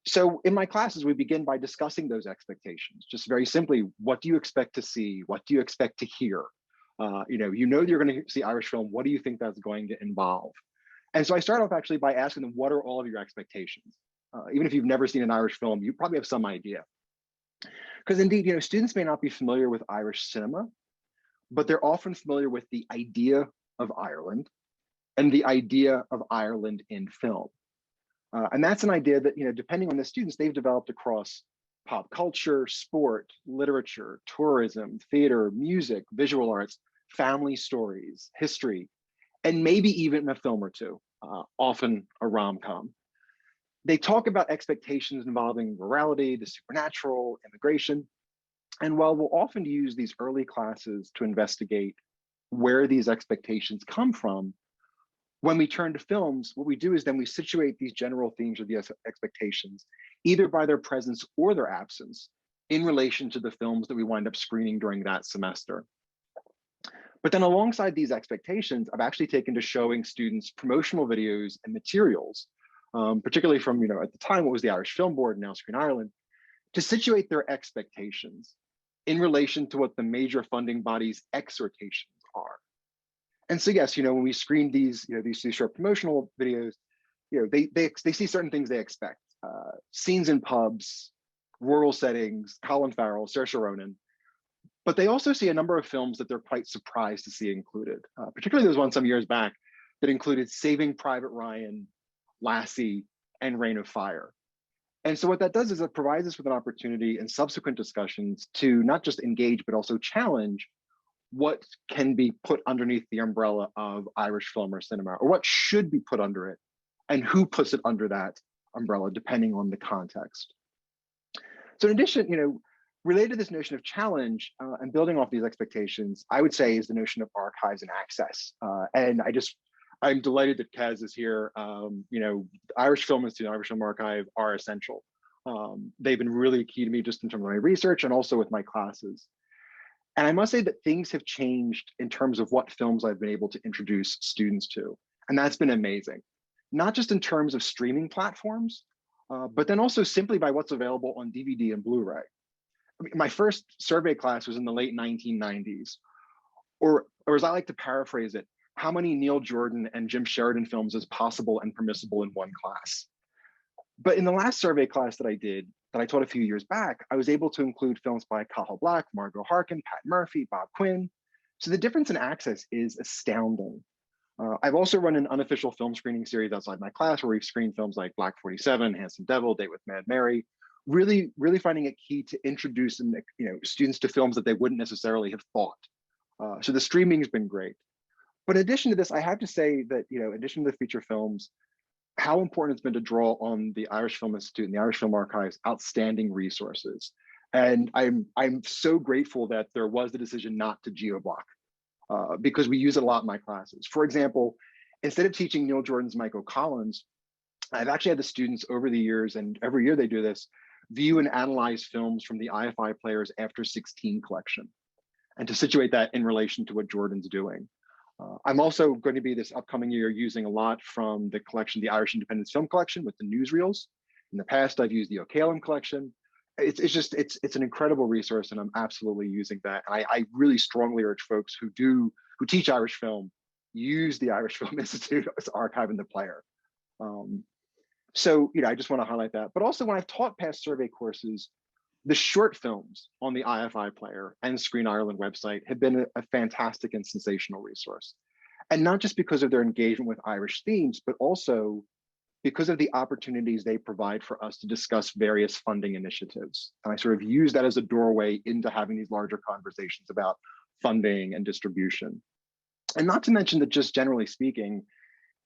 So in my classes, we begin by discussing those expectations. Just very simply, what do you expect to see? What do you expect to hear? You're going to see Irish film. What do you think that's going to involve? And so I start off actually by asking them, what are all of your expectations? Even if you've never seen an Irish film, you probably have some idea. Because indeed, students may not be familiar with Irish cinema, but they're often familiar with the idea of Ireland and the idea of Ireland in film. And that's an idea that, depending on the students, they've developed across pop culture, sport, literature, tourism, theater, music, visual arts, family stories, history, and maybe even a film or two, often a rom-com. They talk about expectations involving morality, the supernatural, immigration. And while we'll often use these early classes to investigate where these expectations come from, when we turn to films, what we do is then we situate these general themes or these expectations, either by their presence or their absence, in relation to the films that we wind up screening during that semester. But then alongside these expectations, I've actually taken to showing students promotional videos and materials, particularly from, at the time, what was the Irish Film Board, now Screen Ireland, to situate their expectations in relation to what the major funding body's exhortations are. And so yes, when we screen these short promotional videos, they see certain things they expect. Scenes in pubs, rural settings, Colin Farrell, Saoirse Ronan. But they also see a number of films that they're quite surprised to see included, particularly those ones some years back that included Saving Private Ryan, Lassie, and Reign of Fire. And so what that does is it provides us with an opportunity in subsequent discussions to not just engage, but also challenge what can be put underneath the umbrella of Irish film or cinema, or what should be put under it, and who puts it under that umbrella, depending on the context. So in addition, related to this notion of challenge and building off these expectations, I would say is the notion of archives and access. And I'm delighted that Kaz is here. Irish Film Institute and Irish Film Archive are essential. They've been really key to me just in terms of my research and also with my classes. And I must say that things have changed in terms of what films I've been able to introduce students to. And that's been amazing. Not just in terms of streaming platforms, but then also simply by what's available on DVD and Blu-ray. My first survey class was in the late 1990s, or as I like to paraphrase it, how many Neil Jordan and Jim Sheridan films is possible and permissible in one class. But in the last survey class that I did, that I taught a few years back, I was able to include films by Cathal Black, Margot Harkin, Pat Murphy, Bob Quinn. So the difference in access is astounding. I've also run an unofficial film screening series outside my class where we've screened films like Black 47, Handsome Devil, Date with Mad Mary, really finding it key to introduce students to films that they wouldn't necessarily have thought. So the streaming has been great. But in addition to this, I have to say that, in addition to the feature films, how important it's been to draw on the Irish Film Institute and the Irish Film Archive's outstanding resources. And I'm so grateful that there was the decision not to geo-block, because we use it a lot in my classes. For example, instead of teaching Neil Jordan's Michael Collins, I've actually had the students over the years, and every year they do this, view and analyze films from the IFI Players After 16 collection, and to situate that in relation to what Jordan's doing. I'm also going to be this upcoming year using a lot from the collection, the Irish Independence Film Collection with the newsreels. In the past, I've used the O'Callum collection. It's an incredible resource, and I'm absolutely using that. And I really strongly urge folks who teach Irish film, use the Irish Film Institute as archive in the player. So I just want to highlight that. But also when I've taught past survey courses, the short films on the IFI Player and Screen Ireland website have been a fantastic and sensational resource. And not just because of their engagement with Irish themes, but also because of the opportunities they provide for us to discuss various funding initiatives. And I sort of use that as a doorway into having these larger conversations about funding and distribution. And not to mention that, just generally speaking,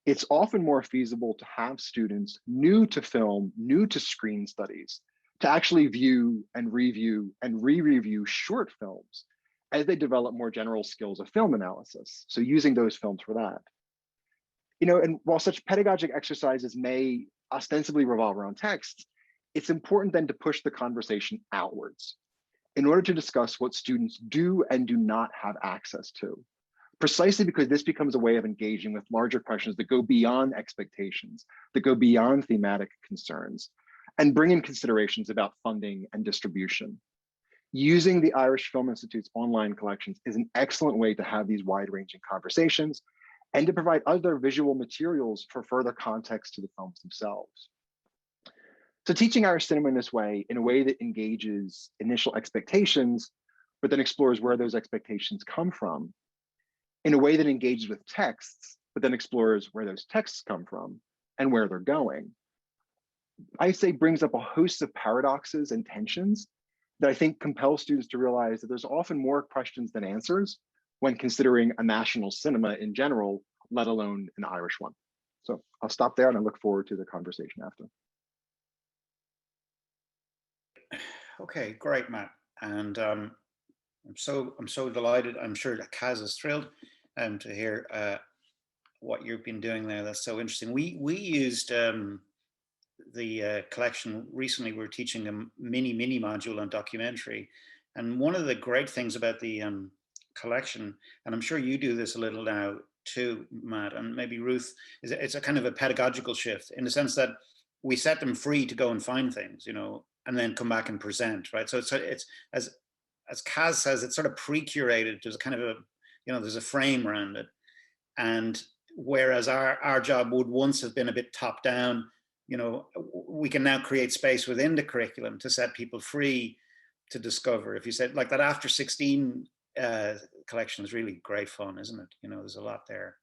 it's often more feasible to have students new to film, new to screen studies, to actually view and review and re-review short films as they develop more general skills of film analysis. So using those films for that. And while such pedagogic exercises may ostensibly revolve around text, it's important then to push the conversation outwards in order to discuss what students do and do not have access to, precisely because this becomes a way of engaging with larger questions that go beyond expectations, that go beyond thematic concerns, and bring in considerations about funding and distribution. Using the Irish Film Institute's online collections is an excellent way to have these wide-ranging conversations and to provide other visual materials for further context to the films themselves. So teaching Irish cinema in this way, in a way that engages initial expectations, but then explores where those expectations come from, in a way that engages with texts, but then explores where those texts come from and where they're going, I say brings up a host of paradoxes and tensions that I think compel students to realize that there's often more questions than answers when considering a national cinema in general, let alone an Irish one. So I'll stop there and I look forward to the conversation after. Okay, great, Matt. And I'm so delighted. I'm sure that Kaz is thrilled to hear what you've been doing there. That's so interesting. We used the collection recently. We were teaching a mini module on documentary, and one of the great things about the collection, and I'm sure you do this a little now too, Matt, and maybe Ruth, is it's a kind of a pedagogical shift in the sense that we set them free to go and find things, and then come back and present, right? So it's as Kaz says, it's sort of pre-curated. There's a kind of a, there's a frame around it, and whereas our job would once have been a bit top down, we can now create space within the curriculum to set people free to discover. If you said like that After 16 collection is really great fun, isn't it? There's a lot there.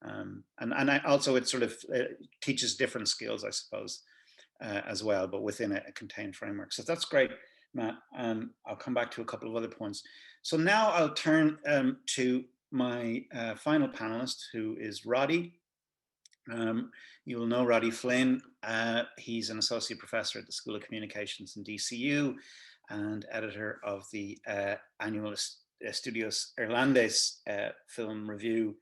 And also it sort of teaches different skills, I suppose, as well, but within a contained framework. So that's great, Matt. I'll come back to a couple of other points. So now I'll turn to my final panelist, who is Roddy. You will know Roddy Flynn. He's an associate professor at the School of Communications in DCU and editor of the annual Estudios Irlandes film review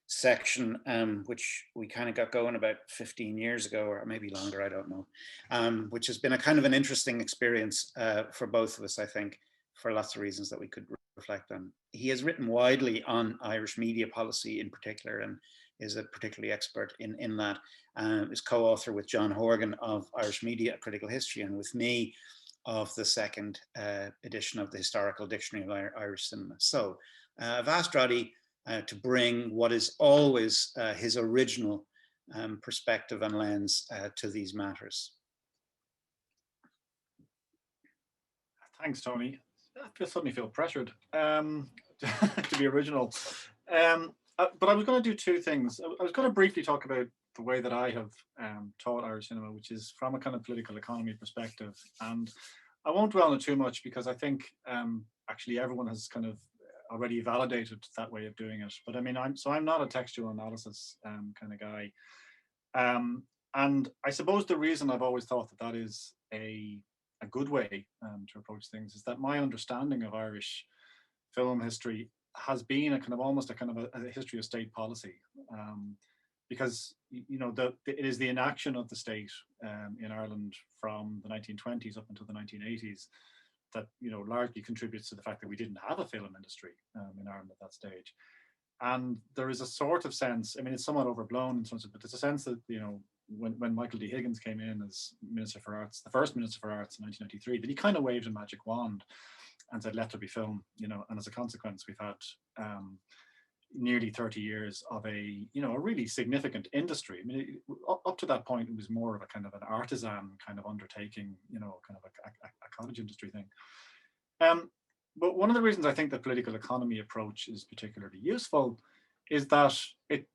section, which we kind of got going about 15 years ago, or maybe longer, I don't know, which has been a kind of an interesting experience for both of us, I think, for lots of reasons that we could reflect on. He has written widely on Irish media policy in particular, and is a particularly expert in that. Is co-author with John Horgan of Irish Media, A Critical History, and with me of the second edition of the Historical Dictionary of Irish Cinema. So I've asked Roddy to bring what is always his original perspective and lens to these matters. Thanks, Tony. I suddenly feel pressured to be original. But I was going to do two things. I was going to briefly talk about the way that I have taught Irish cinema, which is from a kind of political economy perspective. And I won't dwell on it too much because I think actually everyone has kind of already validated that way of doing it. But I mean, I'm not a textual analysis kind of guy. And I suppose the reason I've always thought that that is a good way to approach things is that my understanding of Irish film history has been a kind of almost a kind of a history of state policy, because you know it is the inaction of the state in Ireland from the 1920s up until the 1980s that largely contributes to the fact that we didn't have a film industry in Ireland at that stage. And there is a sort of sense, I mean, it's somewhat overblown in terms of, but there's a sense that when Michael D. Higgins came in as Minister for Arts, the first Minister for Arts in 1993, that he kind of waved a magic wand and said, let there be film, and as a consequence, we've had nearly 30 years of a really significant industry. I mean, up to that point, it was more of a kind of an artisan kind of undertaking, kind of a cottage industry thing. But one of the reasons I think the political economy approach is particularly useful is that it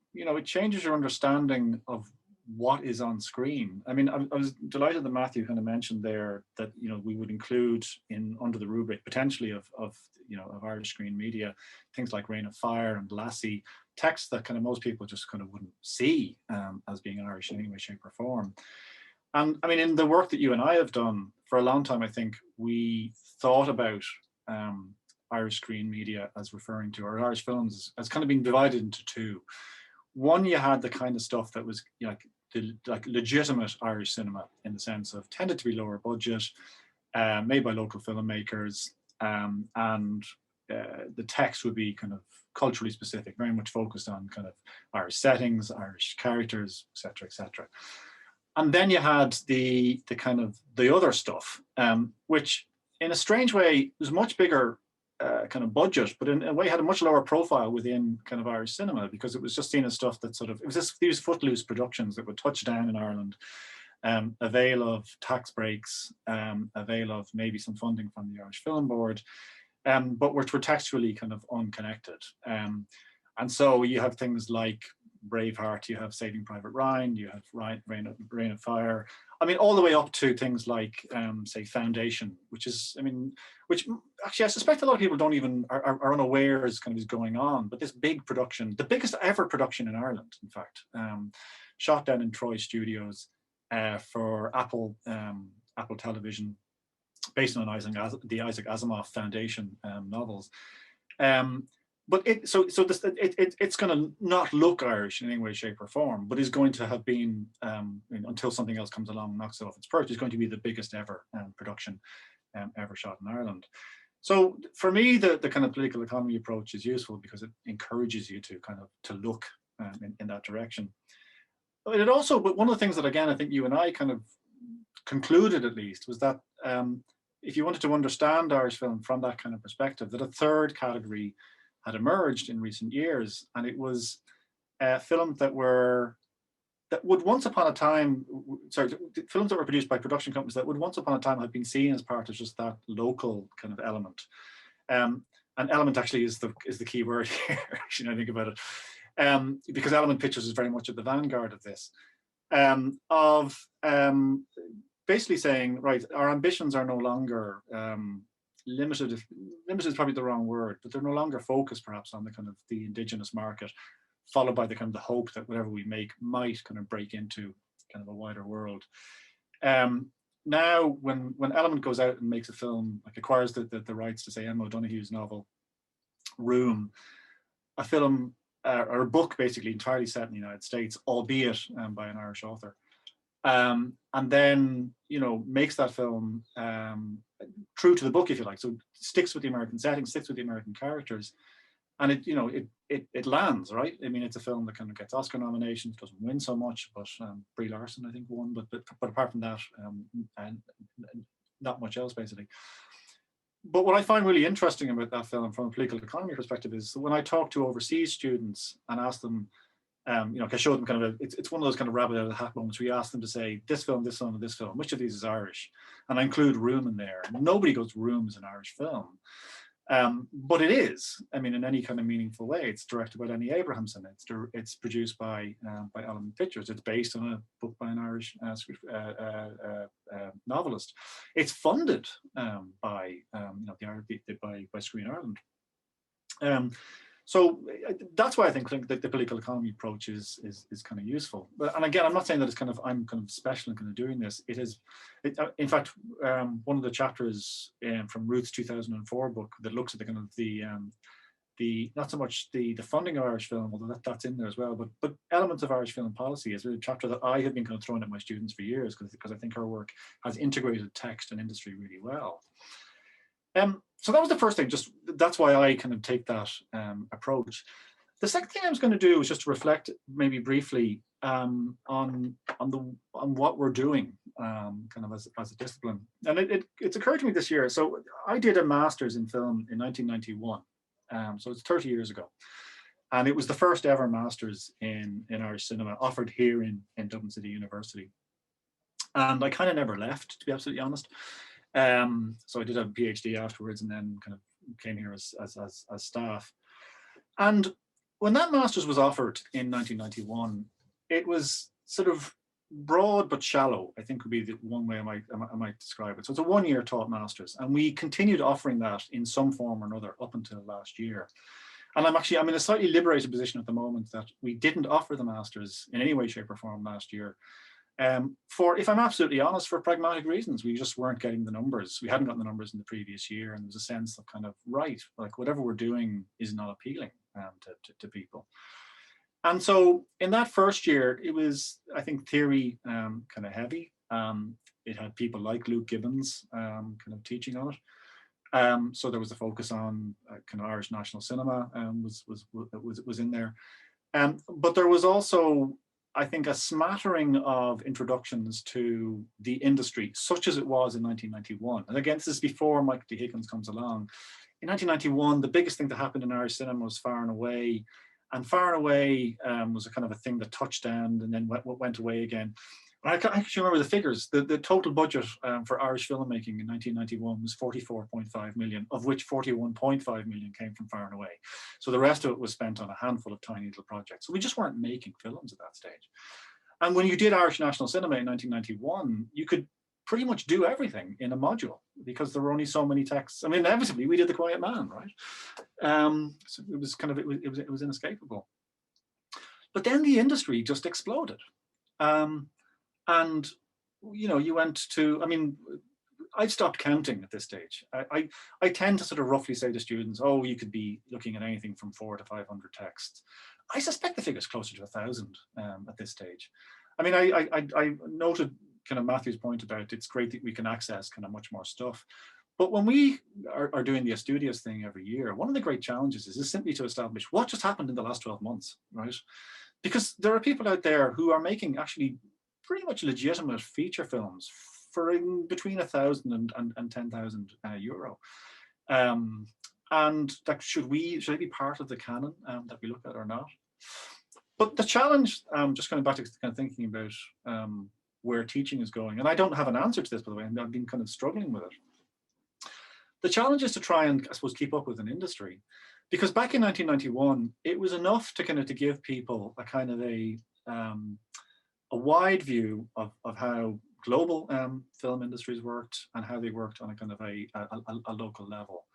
changes your understanding of what is on screen. I mean, I was delighted that Matthew kind of mentioned there that we would include under the rubric potentially of Irish screen media things like Reign of Fire and Lassie, texts that kind of most people just kind of wouldn't see as being Irish in any way, shape, or form. And I mean, in the work that you and I have done for a long time, I think we thought about Irish screen media as referring to, or Irish films as kind of being divided into two. One, you had the kind of stuff that was like legitimate Irish cinema in the sense of tended to be lower budget, made by local filmmakers, and the text would be kind of culturally specific, very much focused on kind of Irish settings, Irish characters, etc., etc. And then you had the kind of the other stuff, which in a strange way was much bigger kind of budget, but in a way had a much lower profile within kind of Irish cinema, because it was just seen as stuff that sort of, it was just these footloose productions that would touch down in Ireland, avail of tax breaks, avail of maybe some funding from the Irish Film Board, but which were textually kind of unconnected. And so you have things like Braveheart, you have Saving Private Ryan, you have Reign of Fire. I mean, all the way up to things like, say, Foundation, which actually I suspect a lot of people don't even are unaware is kind of is going on. But this big production, the biggest ever production in Ireland, in fact, shot down in Troy Studios for Apple Television, based on the Isaac Asimov Foundation novels. But it's going to not look Irish in any way, shape, or form, but is going to have been, until something else comes along and knocks it off its perch, is going to be the biggest ever production ever shot in Ireland. So for me, the kind of political economy approach is useful because it encourages you to kind of to look in that direction. But one of the things that, again, I think you and I kind of concluded at least was that if you wanted to understand Irish film from that kind of perspective, that a third category had emerged in recent years, and it was films that would once upon a time, films that were produced by production companies that would once upon a time have been seen as part of just that local kind of element. And element actually is the key word here, actually, when I think about it, because Element Pictures is very much at the vanguard of this, basically saying, right, our ambitions are no longer limited is probably the wrong word, but they're no longer focused perhaps on the kind of the indigenous market, followed by the kind of the hope that whatever we make might kind of break into kind of a wider world. Now, when Element goes out and makes a film, like acquires the rights to, say, Emma O'Donoghue's novel Room, a film or a book basically entirely set in the United States, albeit by an Irish author, and then makes that film true to the book, if you like. So sticks with the American setting, sticks with the American characters, and it lands, right. I mean, it's a film that kind of gets Oscar nominations, doesn't win so much, but Brie Larson I think won, but apart from that, and not much else basically. But what I find really interesting about that film from a political economy perspective is when I talk to overseas students and ask them, you know, I show them kind of it's one of those kind of rabbit out of the hat moments where you ask them to say this film, and this film, which of these is Irish? And I include Room in there. Nobody goes, Room is an Irish film. But it is, I mean, in any kind of meaningful way. It's directed by Lenny Abrahamson. It's produced by Alan Pictures. It's based on a book by an Irish novelist. It's funded by by Screen Ireland. So that's why I think that the political economy approach is kind of useful. But, and again, I'm not saying that it's kind of I'm kind of special in kind of doing this. It is, in fact, one of the chapters from Ruth's 2004 book that looks at the kind of the not so much the funding of Irish film, although that's in there as well, but elements of Irish film policy is a chapter that I have been kind of throwing at my students for years because I think her work has integrated text and industry really well. So that was the first thing, just that's why I kind of take that approach. The second thing I was going to do was just to reflect maybe briefly on what we're doing kind of as a discipline. And it's occurred to me this year. So I did a master's in film in 1991. So it's 30 years ago. And it was the first ever master's in Irish cinema offered here in Dublin City University. And I kind of never left, to be absolutely honest. So I did a PhD afterwards and then kind of came here as staff. And when that master's was offered in 1991, it was sort of broad but shallow, I think would be the one way I might describe it. So it's a one-year taught master's, and we continued offering that in some form or another up until last year. And I'm in a slightly liberated position at the moment that we didn't offer the master's in any way, shape or form last year. For, if I'm absolutely honest, for pragmatic reasons. We just weren't getting the numbers. We hadn't gotten the numbers in the previous year, and there was a sense of kind of, right, like whatever we're doing is not appealing to people. And so in that first year, it was, I think, theory kind of heavy. It had people like Luke Gibbons kind of teaching on it. So there was a focus on kind of Irish national cinema was in there. But there was also, I think, a smattering of introductions to the industry, such as it was in 1991. And again, this is before Mike D. Higgins comes along. In 1991, the biggest thing that happened in Irish cinema was Far and Away. And Far and Away was a kind of a thing that touched down and then went away again. I actually remember the figures. The total budget for Irish filmmaking in 1991 was 44.5 million, of which 41.5 million came from Far and Away. So the rest of it was spent on a handful of tiny little projects. So we just weren't making films at that stage. And when you did Irish National Cinema in 1991, you could pretty much do everything in a module because there were only so many texts. I mean, inevitably we did The Quiet Man, right? So it was kind of, it was inescapable. But then the industry just exploded. And, you know, you went to, I mean, I've stopped counting at this stage. I tend to sort of roughly say to students, oh, you could be looking at anything from 400 to 500 texts. I suspect the figure's closer to 1,000 at this stage. I mean, I noted kind of Matthew's point about it's great that we can access kind of much more stuff. But when we are doing the Estudios thing every year, one of the great challenges is simply to establish what just happened in the last 12 months, right? Because there are people out there who are making actually pretty much legitimate feature films for between 1,000 and 10,000 euro. And that should it be part of the canon that we look at or not? But the challenge, just going back to kind of thinking about where teaching is going, and I don't have an answer to this, by the way, and I've been kind of struggling with it. The challenge is to try and, I suppose, keep up with an industry, because back in 1991, it was enough to kind of to give people a kind of a wide view of how global film industries worked and how they worked on a kind of a local level.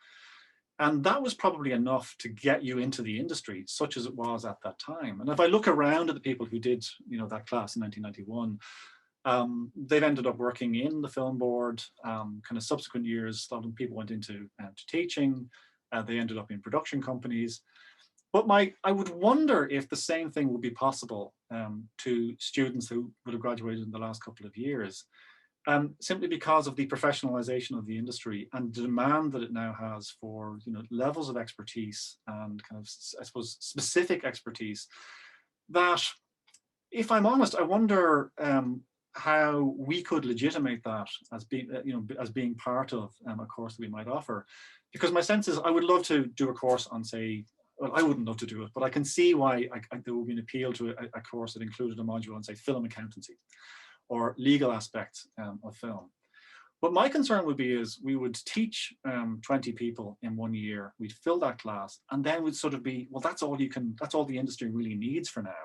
And that was probably enough to get you into the industry, such as it was at that time. And if I look around at the people who did, you know, that class in 1991, they've ended up working in the film board. Kind of subsequent years, a lot of people went into to teaching. They ended up in production companies. But I would wonder if the same thing would be possible to students who would have graduated in the last couple of years, simply because of the professionalization of the industry and the demand that it now has for, you know, levels of expertise and kind of, I suppose, specific expertise that, if I'm honest, I wonder how we could legitimate that as being, as being part of a course that we might offer. Because my sense is I would love to do a course on, say, well, I wouldn't love to do it, but I can see why there would be an appeal to a course that included a module on, say, film accountancy or legal aspects of film. But my concern would be is we would teach 20 people in 1 year, we'd fill that class, and then we'd sort of be, well, that's all the industry really needs for now,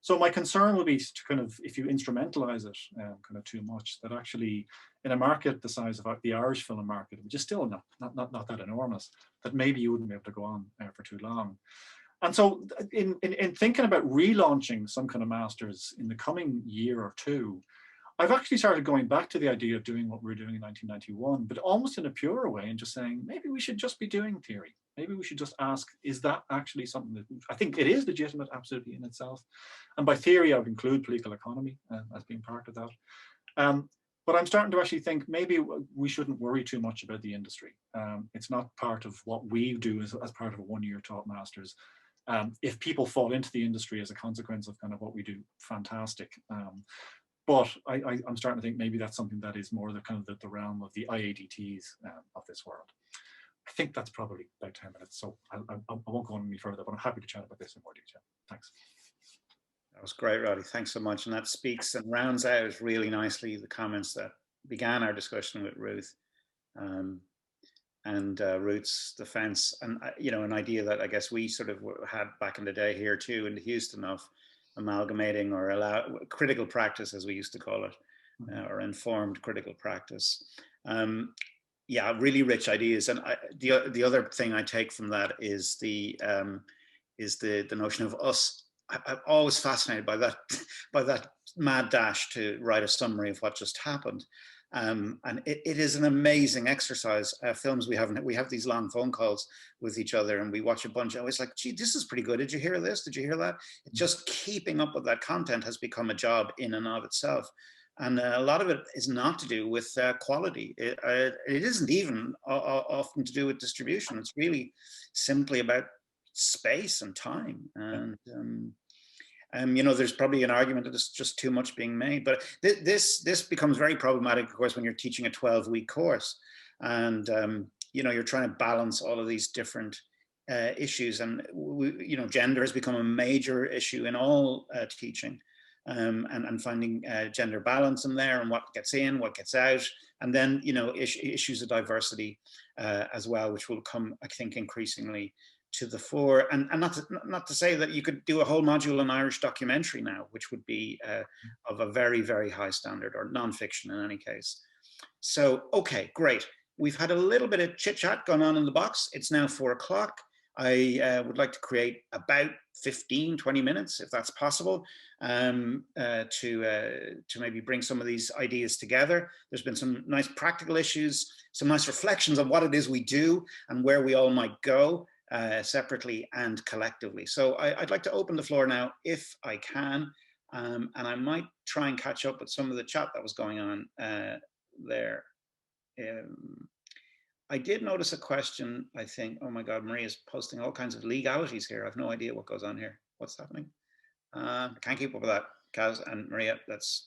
So my concern would be to kind of, if you instrumentalize it kind of too much, that actually in a market the size of the Irish film market, which is still not that enormous, that maybe you wouldn't be able to go on for too long. And so in thinking about relaunching some kind of masters in the coming year or two, I've actually started going back to the idea of doing what we were doing in 1991, but almost in a purer way, and just saying, maybe we should just be doing theory. Maybe we should just ask, is that actually something that, I think it is legitimate, absolutely, in itself. And by theory, I would include political economy as being part of that. But I'm starting to actually think maybe we shouldn't worry too much about the industry. It's not part of what we do as part of a 1 year taught masters. If people fall into the industry as a consequence of kind of what we do, fantastic. But I'm starting to think maybe that's something that is more the kind of the realm of the IADTs of this world. I think that's probably about 10 minutes, so I won't go on any further, but I'm happy to chat about this in more detail. Thanks. That was great, Roddy. Thanks so much. And that speaks and rounds out really nicely the comments that began our discussion with Ruth and Ruth's defense, and an idea that I guess we sort of had back in the day here too in Houston of amalgamating or critical practice, as we used to call it, or informed critical practice. Yeah, really rich ideas. And the other thing I take from that is the notion of us. I'm always fascinated by that mad dash to write a summary of what just happened. And it is an amazing exercise. Films we have these long phone calls with each other, and we watch a bunch. I was like, gee, this is pretty good. Did you hear this? Did you hear that? Just keeping up with that content has become a job in and of itself. And a lot of it is not to do with quality. It isn't even often to do with distribution. It's really simply about space and time. And there's probably an argument that there's just too much being made, but this becomes very problematic, of course, when you're teaching a 12-week course, and you're trying to balance all of these different issues, and gender has become a major issue in all teaching, and finding gender balance in there, and what gets in, what gets out, and then issues of diversity as well, which will come, I think, increasingly to the fore. And not to say that you could do a whole module on Irish documentary now, which would be of a very, very high standard, or nonfiction in any case. So, okay, great. We've had a little bit of chit chat going on in the box. It's now 4 o'clock. I would like to create about 15-20 minutes, if that's possible, to maybe bring some of these ideas together. There's been some nice practical issues, some nice reflections on what it is we do and where we all might go, separately and collectively. So I'd like to open the floor now, if I can, and I might try and catch up with some of the chat that was going on there. I did notice a question, I think. Oh my God, Maria's posting all kinds of legalities here. I have no idea what goes on here. What's happening? I can't keep up with that, Kaz and Maria. That's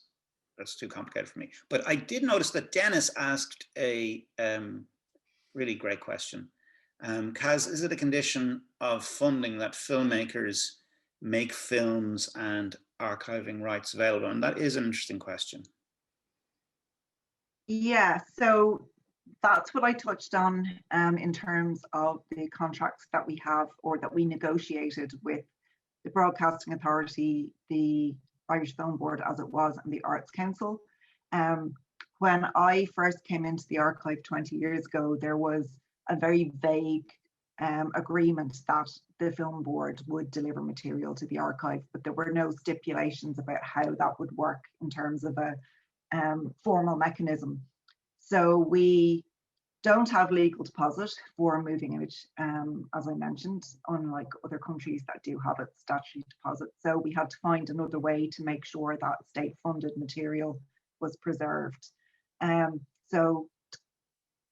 too complicated for me. But I did notice that Dennis asked a really great question. Kaz, is it a condition of funding that filmmakers make films and archiving rights available? And that is an interesting question. Yeah, so that's what I touched on in terms of the contracts that we have, or that we negotiated with the Broadcasting Authority, the Irish Film Board as it was, and the Arts Council. When I first came into the archive 20 years ago, there was a very vague agreement that the Film Board would deliver material to the archive, but there were no stipulations about how that would work in terms of a formal mechanism. So we don't have legal deposit for moving image, as I mentioned, unlike other countries that do have a statutory deposit. So we had to find another way to make sure that state-funded material was preserved. So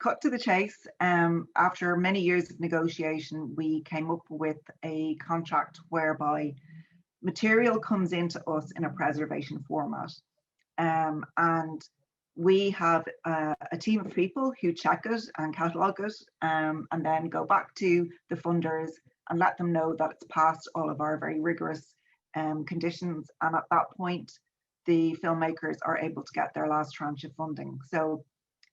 cut to the chase, after many years of negotiation, we came up with a contract whereby material comes into us in a preservation format, and we have a team of people who check it and catalogue it, and then go back to the funders and let them know that it's passed all of our very rigorous conditions. And at that point, the filmmakers are able to get their last tranche of funding. So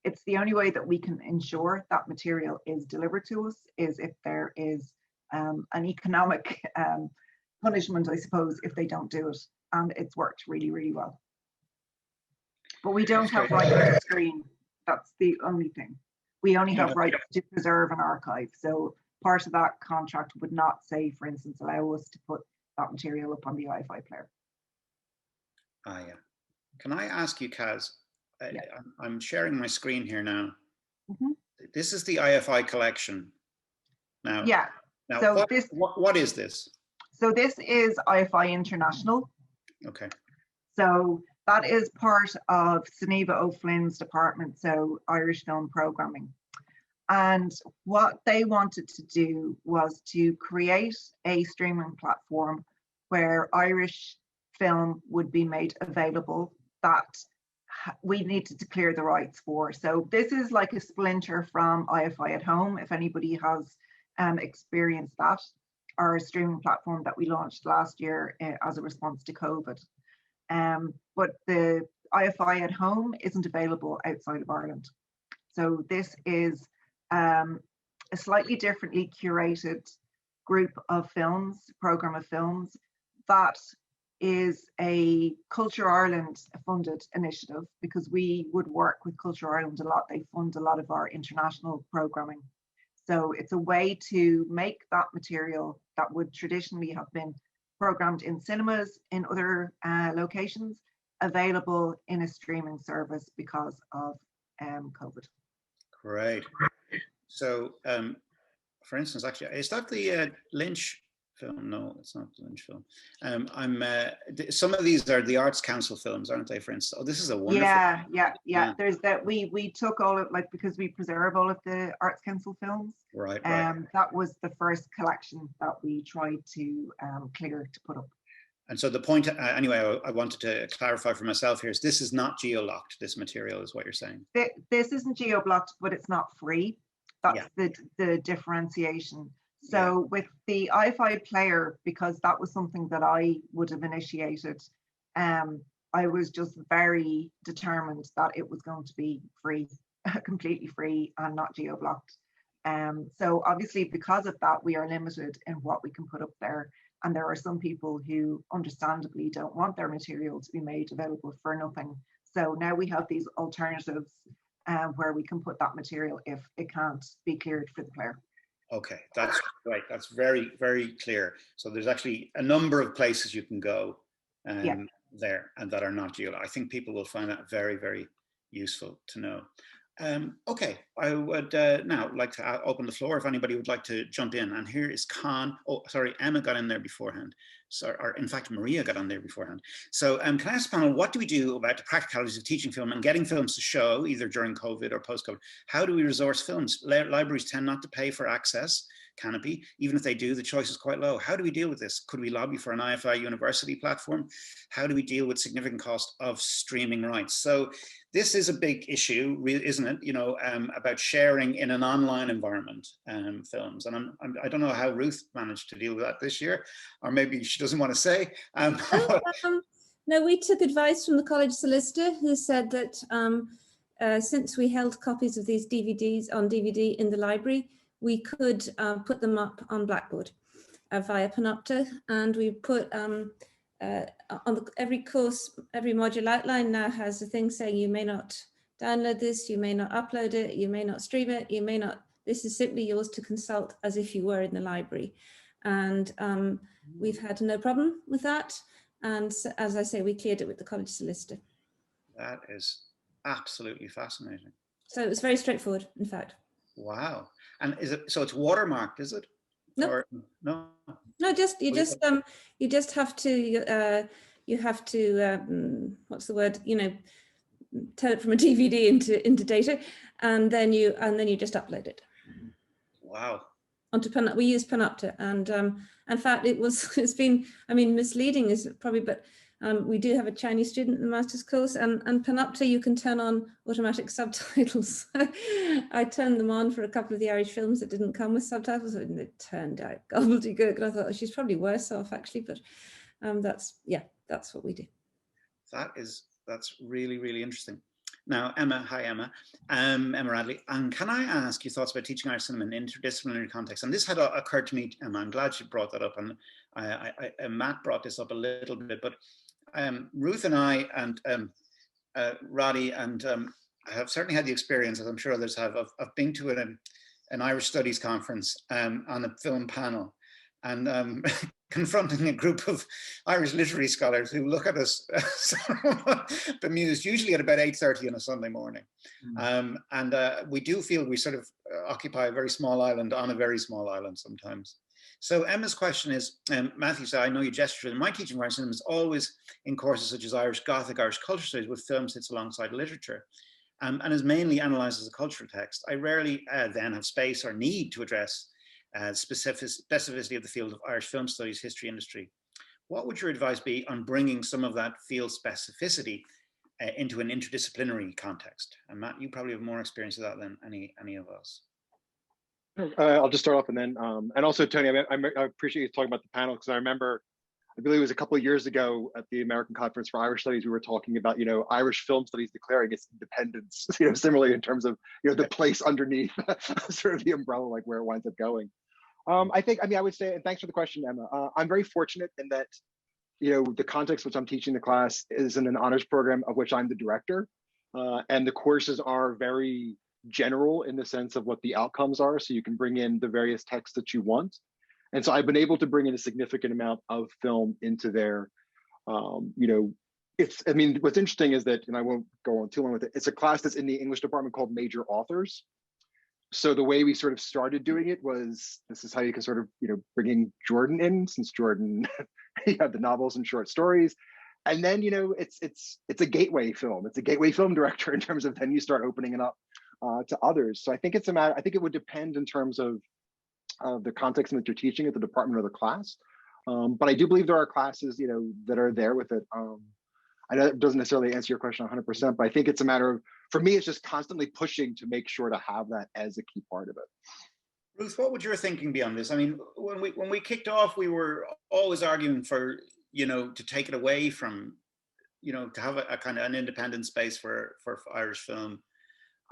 it's the only way that we can ensure that material is delivered to us, is if there is an economic punishment, I suppose, if they don't do it. And it's worked really, really well. But we don't have rights to screen. That's the only thing. We only have rights to preserve and archive. So part of that contract would not say, for instance, allow us to put that material up on the IFI player. Ah, yeah. Can I ask you, Kaz? Yeah. I'm sharing my screen here now. Mm-hmm. This is the IFI collection. Now, yeah. Now, so what is this? So this is IFI International. Okay. So that is part of Kassandra O'Flynn's department, so Irish film programming. And what they wanted to do was to create a streaming platform where Irish film would be made available that we needed to clear the rights for. So this is like a splinter from IFI at Home, if anybody has experienced that, our streaming platform that we launched last year as a response to COVID. But the IFI at Home isn't available outside of Ireland. So this is a slightly differently curated group of films, program of films, that is a Culture Ireland funded initiative, because we would work with Culture Ireland a lot. They fund a lot of our international programming. So it's a way to make that material that would traditionally have been programmed in cinemas in other locations available in a streaming service because of COVID. Great. So, for instance, actually, is that the Lynch film? No, it's not the Lynch film. Some of these are the Arts Council films, aren't they? For instance, oh, this is a wonderful. Yeah. There's that we took all of, like, because we preserve all of the Arts Council films. Right. That was the first collection that we tried to clear to put up. And so the point, anyway, I wanted to clarify for myself here is this is not geo-locked. This material is what you're saying. This isn't geo-blocked, but it's not free. That's the differentiation. So with the IFI player, because that was something that I would have initiated, I was just very determined that it was going to be free, completely free and not geo-blocked. So obviously because of that, we are limited in what we can put up there. And there are some people who understandably don't want their material to be made available for nothing. So now we have these alternatives where we can put that material if it can't be cleared for the player. Okay, that's right. That's very, very clear. So there's actually a number of places you can go there and that are not geo. I think people will find that very, very useful to know. Okay, I would now like to open the floor if anybody would like to jump in. And here is Con. Oh, sorry, Emma got in there beforehand. So, or in fact, Maria got on there beforehand. So can I ask the panel, what do we do about the practicalities of teaching film and getting films to show either during COVID or post-COVID? How do we resource films? Libraries tend not to pay for access, Canopy. Even if they do, the choice is quite low. How do we deal with this? Could we lobby for an IFI university platform? How do we deal with significant cost of streaming rights? So this is a big issue, isn't it? You know, about sharing in an online environment films. And I don't know how Ruth managed to deal with that this year, or maybe she doesn't want to say. No, we took advice from the college solicitor, who said that since we held copies of these DVDs on DVD in the library, we could put them up on Blackboard via Panopta, and we put every course, every module outline now has a thing saying you may not download this, you may not upload it, you may not stream it, you may not, this is simply yours to consult as if you were in the library. And we've had no problem with that. And so, as I say, we cleared it with the college solicitor. That is absolutely fascinating. So it was very straightforward, in fact. Wow. And is it, so it's watermarked, is it? No. Or, no. No, you just have to what's the word? You know, turn it from a DVD into data, and then you just upload it. Wow. Onto we use Panopta, and In fact, it's been, I mean, misleading is probably, but we do have a Chinese student in the master's course, and Panopta, you can turn on automatic subtitles. I turned them on for a couple of the Irish films that didn't come with subtitles, and it turned out gobbledygook. And I thought, oh, she's probably worse off actually, but that's what we do. That's really, really interesting. Now, Emma, hi Emma, Emma Radley, and can I ask your thoughts about teaching Irish cinema in interdisciplinary context? And this had occurred to me, Emma, I'm glad you brought that up, and Matt brought this up a little bit, but Ruth and I and Roddy and I have certainly had the experience, as I'm sure others have, of being to an Irish Studies conference on a film panel, and confronting a group of Irish literary scholars who look at us bemused, usually at about 8:30 on a Sunday morning. And we do feel we sort of occupy a very small island on a very small island sometimes. So Emma's question is, Matthew said, I know you gestured, in my teaching of Irish cinema is always in courses such as Irish Gothic, Irish culture studies, with film sits alongside literature, and is mainly analysed as a cultural text. I rarely then have space or need to address specificity of the field of Irish film studies, history, industry. What would your advice be on bringing some of that field specificity into an interdisciplinary context? And Matt, you probably have more experience of that than any of us. I'll just start off, and then, and also Tony, I appreciate you talking about the panel, because I remember, I believe it was a couple of years ago at the American Conference for Irish Studies, we were talking about, Irish film studies declaring its independence, similarly in terms of, the place underneath sort of the umbrella, like where it winds up going. I would say, and thanks for the question, Emma, I'm very fortunate in that, the context which I'm teaching the class is in an honors program of which I'm the director, and the courses are very general in the sense of what the outcomes are, so you can bring in the various texts that you want. And so I've been able to bring in a significant amount of film into there. What's interesting is that, and I won't go on too long with it, it's a class that's in the English department called Major Authors. So the way we sort of started doing it was, this is how you can sort of, bringing Jordan in, since Jordan, you have the novels and short stories. And then, it's a gateway film. It's a gateway film director in terms of then you start opening it up to others. So I think it's a matter, I think it would depend in terms of the context in which you're teaching at the department or the class. But I do believe there are classes, that are there with it. I know it doesn't necessarily answer your question 100%, but I think it's a matter of, for me, it's just constantly pushing to make sure to have that as a key part of it. Ruth, what would your thinking be on this? I mean, when we kicked off, we were always arguing for, to take it away from, to have a kind of an independent space for Irish film.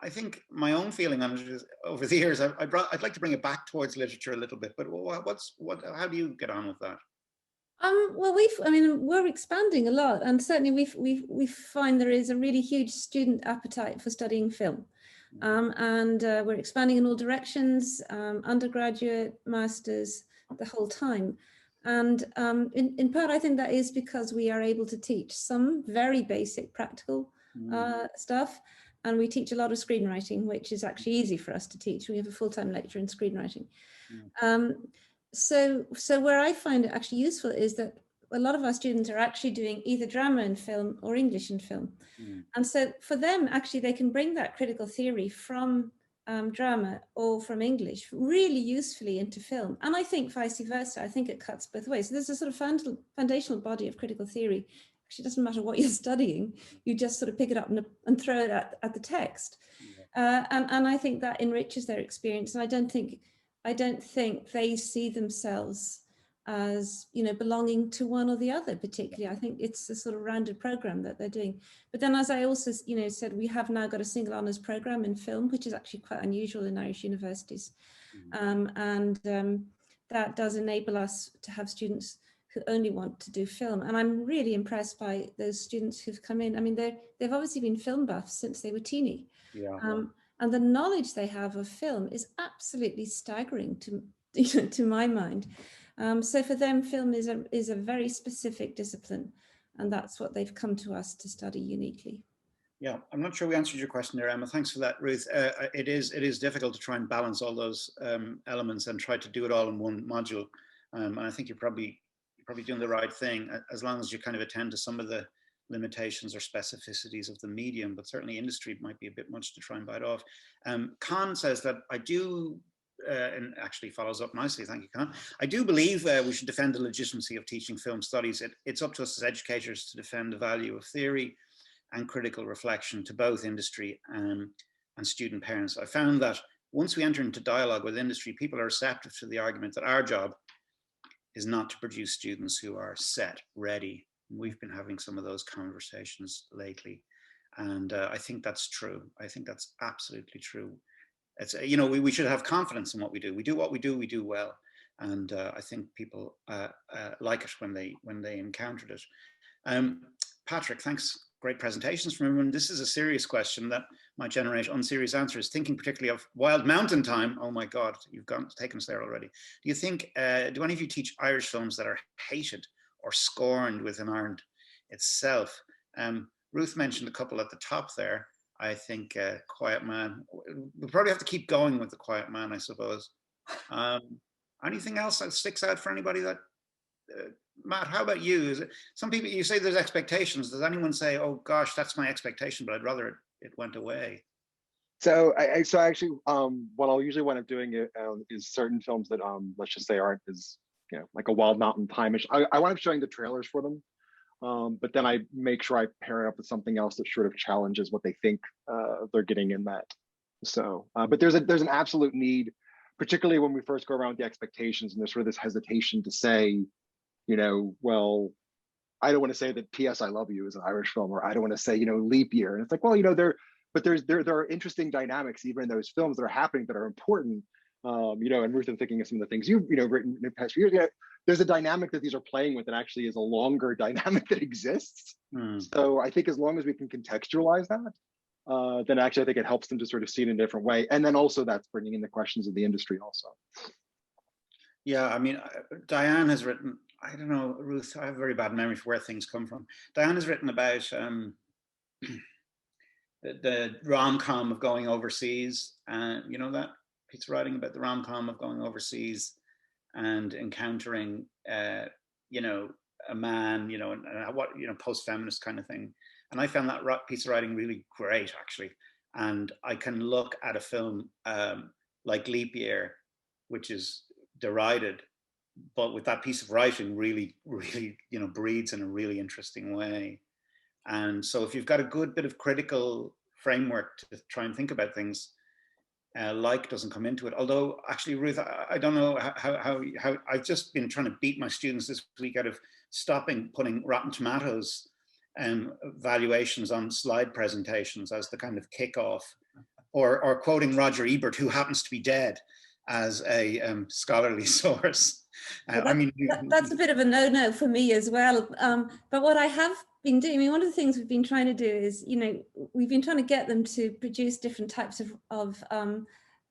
I think my own feeling on it is, over the years, I'd like to bring it back towards literature a little bit, but how do you get on with that? Well, we're expanding a lot, and certainly we find there is a really huge student appetite for studying film, and we're expanding in all directions, undergraduate, masters, the whole time. And in part, I think that is because we are able to teach some very basic practical stuff, and we teach a lot of screenwriting, which is actually easy for us to teach. We have a full-time lecturer in screenwriting. So where I find it actually useful is that a lot of our students are actually doing either drama in film or English in film. And so for them, actually, they can bring that critical theory from drama or from English really usefully into film. And I think vice versa. I think it cuts both ways. So there's a sort of foundational body of critical theory. Actually, it doesn't matter what you're studying. You just sort of pick it up and throw it at the text. And I think that enriches their experience. And I don't think they see themselves as, belonging to one or the other particularly. I think it's a sort of rounded program that they're doing. But then, as I also, said, we have now got a single honours program in film, which is actually quite unusual in Irish universities. That does enable us to have students who only want to do film. And I'm really impressed by those students who've come in. I mean, they've obviously been film buffs since they were teeny. And the knowledge they have of film is absolutely staggering to my mind. So for them, film is a very specific discipline, and that's what they've come to us to study uniquely. Yeah, I'm not sure we answered your question there, Emma. Thanks for that, Ruth. It is difficult to try and balance all those elements and try to do it all in one module. And I think you're probably doing the right thing, as long as you kind of attend to some of the limitations or specificities of the medium, but certainly industry might be a bit much to try and bite off. Con says that I do and actually follows up nicely. Thank you, Con. I do believe we should defend the legitimacy of teaching film studies. It's up to us as educators to defend the value of theory and critical reflection to both industry and student parents. I found that once we enter into dialogue with industry, people are receptive to the argument that our job is not to produce students who are set, ready. We've been having some of those conversations lately. And I think that's true. I think that's absolutely true. It's, you know, we should have confidence in what we do. We do what we do well. And I think people like it when they encountered it. Patrick, thanks. Great presentations from everyone. This is a serious question that might generate unserious answers. Thinking particularly of Wild Mountain Time. Oh my God, you've taken us there already. Do you think, do any of you teach Irish films that are hated or scorned within Ireland itself? Ruth mentioned a couple at the top there. I think Quiet Man. We'll probably have to keep going with the Quiet Man, I suppose. Anything else that sticks out for anybody? That Matt, how about you? Is it, some people, you say there's expectations. Does anyone say, "Oh gosh, that's my expectation, but I'd rather it went away"? So so actually, what I'll usually wind up doing is certain films that let's just say aren't as, you know, like a Wild Mountain Time-ish. I wind up showing the trailers for them. But then I make sure I pair it up with something else that sort of challenges what they think they're getting in that. So, but there's an absolute need, particularly when we first go around with the expectations, and there's sort of this hesitation to say, you know, well, I don't want to say that P.S. I Love You is an Irish film, or I don't want to say, you know, Leap Year. And it's like, well, you know, there are interesting dynamics even in those films that are happening that are important. You know, and Ruth, I'm thinking of some of the things you've, you know, written in the past few years. There's a dynamic that these are playing with that actually is a longer dynamic that exists. So I think as long as we can contextualize that, then actually I think it helps them to sort of see it in a different way. And then also that's bringing in the questions of the industry also. Yeah, I mean, Diane has written, I don't know, Ruth, I have a very bad memory for where things come from. Diane has written about the rom-com of going overseas, and you know that piece of writing about the rom-com of going overseas and encountering, you know, a man, you know, and what, you know, post-feminist kind of thing. And I found that piece of writing really great, actually. And I can look at a film like Leap Year, which is derided, but with that piece of writing really, you know, breathes in a really interesting way. And so if you've got a good bit of critical framework to try and think about things, like doesn't come into it. Although actually, Ruth, I don't know how I've just been trying to beat my students this week out of stopping putting Rotten Tomatoes valuations on slide presentations as the kind of kickoff, or quoting Roger Ebert, who happens to be dead, as a scholarly source. Well, I mean, that's a bit of a no-no for me as well. But what I have been doing, I mean, one of the things we've been trying to do is, you know, we've been trying to get them to produce different types of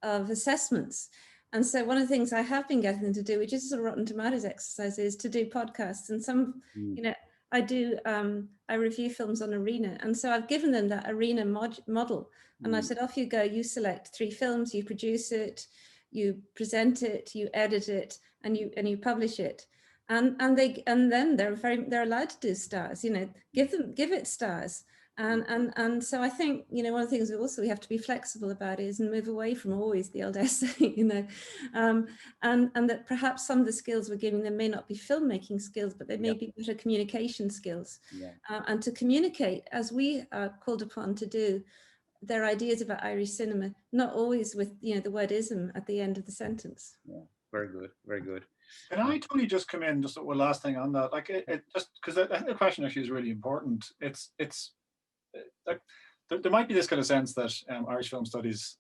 assessments. And so one of the things I have been getting them to do, which is a Rotten Tomatoes exercise, is to do podcasts. And some, you know, I review films on Arena. And so I've given them that Arena model. And I said, off you go, you select 3 films, you produce it, you present it, you edit it, and you publish it. And then they're allowed to do stars, you know, give it stars. And so I think, you know, one of the things we have to be flexible about is and move away from always the old essay, you know, and that perhaps some of the skills we're giving them may not be filmmaking skills, but they may be better communication skills. And to communicate, as we are called upon to do, their ideas about Irish cinema, not always with, you know, the word ism at the end of the sentence. Yeah, very good, very good. Can I totally just come in just one last thing on that? Like it just because I think the question actually is really important. It's like there might be this kind of sense that Irish film studies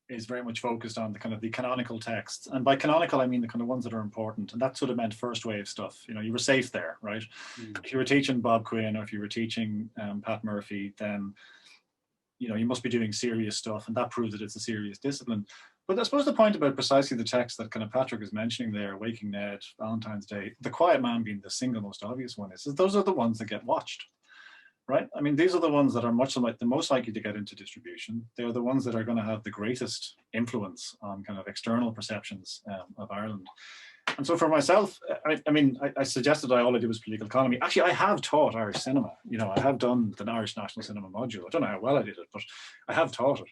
is very much focused on the kind of the canonical texts, and by canonical I mean the kind of ones that are important, and that sort of meant first wave stuff. You know, you were safe there, right? If you were teaching Bob Quinn or if you were teaching Pat Murphy, then you know you must be doing serious stuff, and that proves that it's a serious discipline. But I suppose the point about precisely the text that kind of Patrick is mentioning there, Waking Ned, Valentine's Day, The Quiet Man being the single most obvious one, is those are the ones that get watched, right? I mean, these are the ones that are the most likely to get into distribution. They're the ones that are going to have the greatest influence on kind of external perceptions of Ireland. And so for myself, I suggested all I did was political economy. Actually, I have taught Irish cinema. You know, I have done the Irish National Cinema module. I don't know how well I did it, but I have taught it.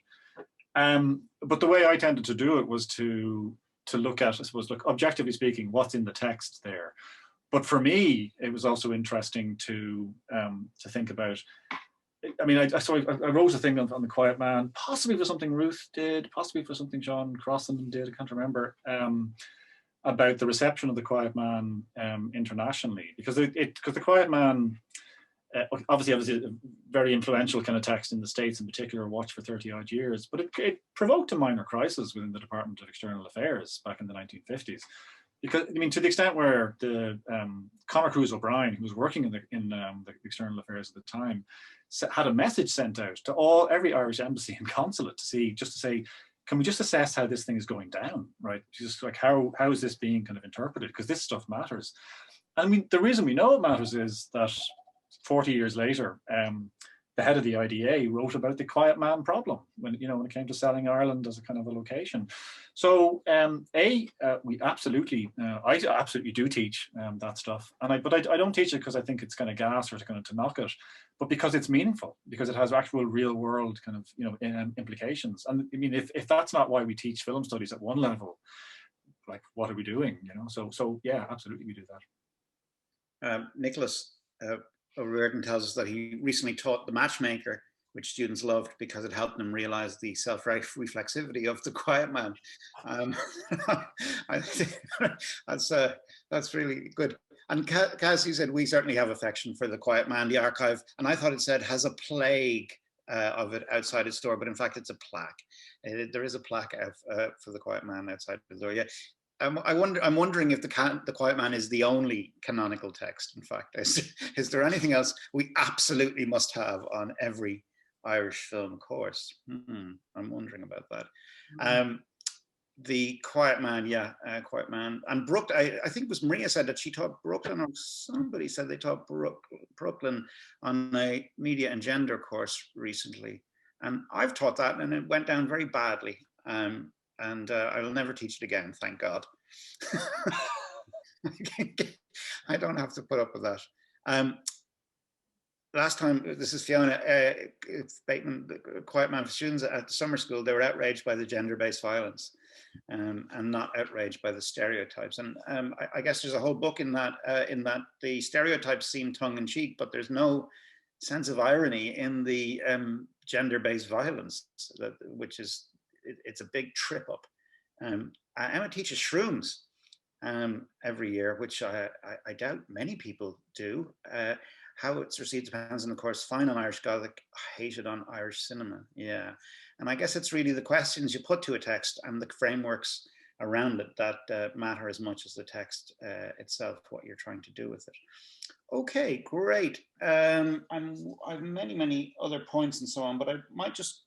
But the way I tended to do it was to look at, I suppose, look, objectively speaking, what's in the text there. But for me, it was also interesting to think about. I mean, I wrote a thing on The Quiet Man, possibly for something Ruth did, possibly for something John Crossan did, I can't remember, about the reception of The Quiet Man internationally, because because The Quiet Man, obviously a very influential kind of text in the States in particular, watched for 30 odd years, but it provoked a minor crisis within the Department of External Affairs back in the 1950s. Because, I mean, to the extent where the Conor Cruise O'Brien, who was working in the External Affairs at the time, had a message sent out to every Irish embassy and consulate to say, can we just assess how this thing is going down, right? Just like how is this being kind of interpreted? Because this stuff matters. And I mean, the reason we know it matters is that 40 years later, the head of the IDA wrote about the quiet man problem when it came to selling Ireland as a kind of a location. So we absolutely, I absolutely do teach that stuff, but I don't teach it because I think it's kind of gas or it's going to knock it, but because it's meaningful, because it has actual real world kind of implications. And I mean, if that's not why we teach film studies at one level, like what are we doing? So yeah, absolutely we do that. Nicholas O'Riordan tells us that he recently taught The Matchmaker, which students loved because it helped them realize the self-reflexivity of the quiet man. I think that's really good. And Cassie said, we certainly have affection for the quiet man, the archive. And I thought it said has a plague of it outside its door, but in fact, it's a plaque. There is a plaque for the quiet man outside the door. Yeah. I'm wondering if the Quiet Man is the only canonical text. In fact, is there anything else we absolutely must have on every Irish film course? I'm wondering about that. The Quiet Man, yeah, Quiet Man. And Brooke, I think it was Maria said that she taught Brooklyn, or somebody said they taught Brooklyn on a media and gender course recently. And I've taught that, and it went down very badly. And I will never teach it again, thank God. I don't have to put up with that. Last time, this is Fiona Bateman, the Quiet Man for students at the summer school, they were outraged by the gender-based violence and not outraged by the stereotypes. And I guess there's a whole book in that the stereotypes seem tongue-in-cheek, but there's no sense of irony in the gender-based violence, which is, it's a big trip up. Emma teaches shrooms every year, which I doubt many people do. How it's received depends on, of course, fine on Irish Gothic, hated on Irish cinema. Yeah, and I guess it's really the questions you put to a text and the frameworks around it that matter as much as the text itself, what you're trying to do with it. Okay, great. I have many other points and so on, but I might just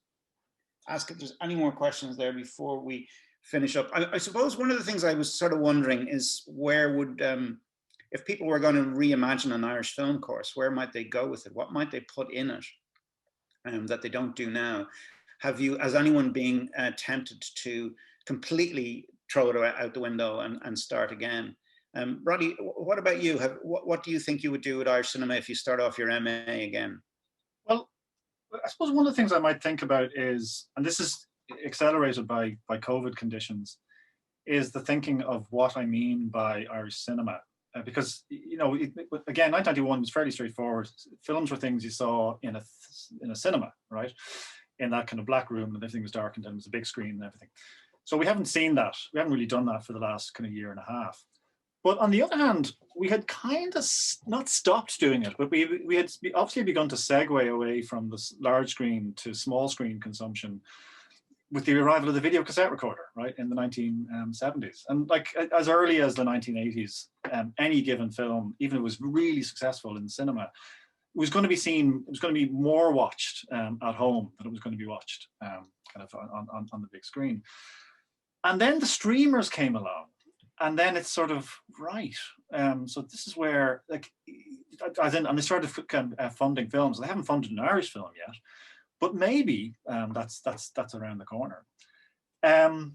ask if there's any more questions there before we finish up. I suppose one of the things I was sort of wondering is where would, if people were going to reimagine an Irish film course, where might they go with it? What might they put in it that they don't do now? Has anyone been tempted to completely throw it out the window and start again? Roddy, what about you? What do you think you would do with Irish cinema if you start off your MA again? Well, I suppose one of the things I might think about is, and this is accelerated by COVID conditions, is the thinking of what I mean by Irish cinema. Because, again, 1991 was fairly straightforward. Films were things you saw in a cinema, right? In that kind of black room, and everything was darkened and it was a big screen and everything. So we haven't seen that. We haven't really done that for the last kind of year and a half. But on the other hand, we had kind of not stopped doing it, but we had obviously begun to segue away from the large screen to small screen consumption with the arrival of the video cassette recorder, right, in the 1970s. And like as early as the 1980s, any given film, even if it was really successful in cinema, it was going to be seen, it was going to be more watched at home than it was going to be watched kind of on the big screen. And then the streamers came along. And then it's sort of, right. So this is where, like, and they started funding films. They haven't funded an Irish film yet, but maybe that's around the corner. And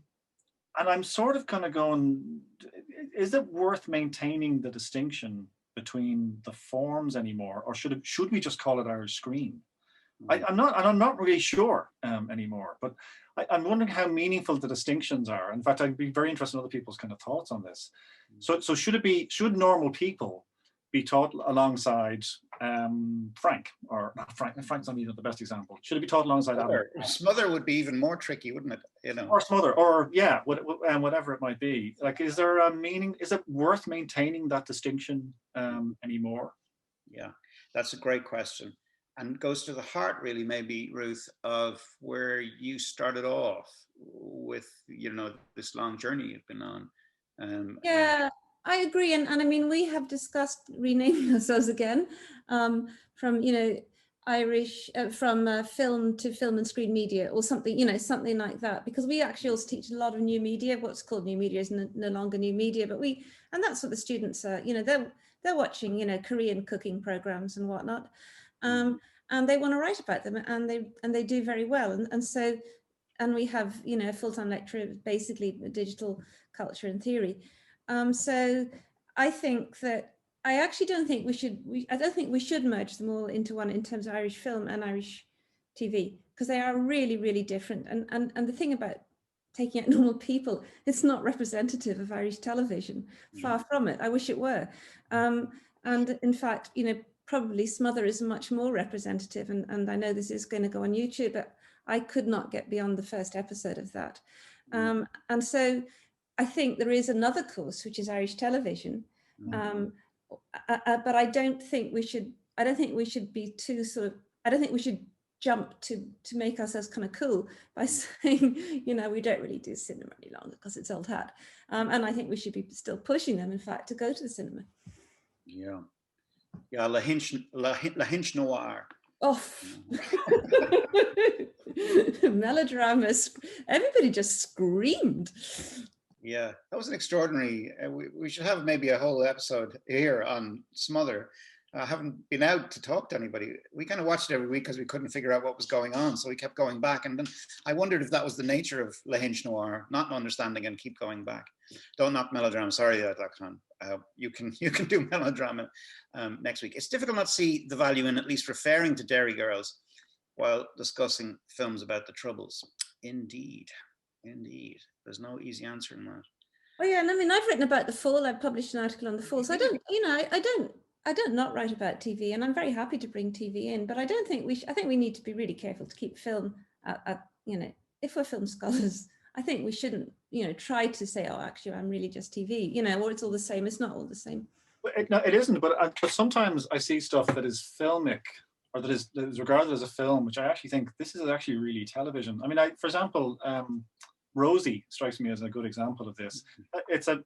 I'm sort of kind of going, is it worth maintaining the distinction between the forms anymore, or should we just call it Irish screen? I'm not really sure anymore, but I'm wondering how meaningful the distinctions are. In fact, I'd be very interested in other people's kind of thoughts on this. So should normal people be taught alongside Frank, or not Frank? Frank's not even the best example. Should it be taught alongside Smother would be even more tricky, wouldn't it? You know, or Smother, or yeah, whatever it might be. Like, is there a meaning? Is it worth maintaining that distinction anymore? Yeah, that's a great question, and goes to the heart, really, maybe, Ruth, of where you started off with, you know, this long journey you've been on. Yeah, I agree, and I mean, we have discussed renaming ourselves again, from, you know, Irish, from film to film and screen media, or something, you know, something like that, because we actually also teach a lot of new media. What's called new media is no longer new media, but and that's what the students are, you know, they're watching, you know, Korean cooking programs and whatnot, and they want to write about them, and they do very well, and we have, you know, a full-time lecturer, basically digital culture and theory. So I think that I actually don't think I don't think we should merge them all into one in terms of Irish film and Irish TV, because they are really, really different. And the thing about taking out normal people, it's not representative of Irish television. Far from it. I wish it were. And in fact, you know, probably Smother is much more representative. And I know this is going to go on YouTube, but I could not get beyond the first episode of that. And so I think there is another course, which is Irish television. But I don't think we should be too I don't think we should jump to make ourselves kind of cool by saying, you know, we don't really do cinema any longer because it's old hat. And I think we should be still pushing them, in fact, to go to the cinema. Yeah. Yeah, La Hinch Noir. Oh, melodramas. Everybody just screamed. Yeah, that was an extraordinary. We should have maybe a whole episode here on Smother. I haven't been out to talk to anybody. We kind of watched it every week because we couldn't figure out what was going on. So we kept going back. And then I wondered if that was the nature of La Hinch Noir, not understanding and keep going back. Don't knock melodrama. Sorry, Dr. You can do melodrama next week. It's difficult not to see the value in at least referring to Dairy Girls while discussing films about the Troubles. Indeed. Indeed. There's no easy answer in that. Well, yeah, and I mean, I've written about the Fall. I've published an article on the Fall. So I don't, you know, I don't not write about TV, and I'm very happy to bring TV in, but I don't think I think we need to be really careful to keep film at you know, if we're film scholars, I think we shouldn't, you know, try to say, oh, actually, I'm really just TV, you know, or it's all the same. It's not all the same. No, it isn't, but sometimes I see stuff that is filmic, or that is regarded as a film, which I actually think this is actually really television. I mean, for example, Rosie strikes me as a good example of this. It's a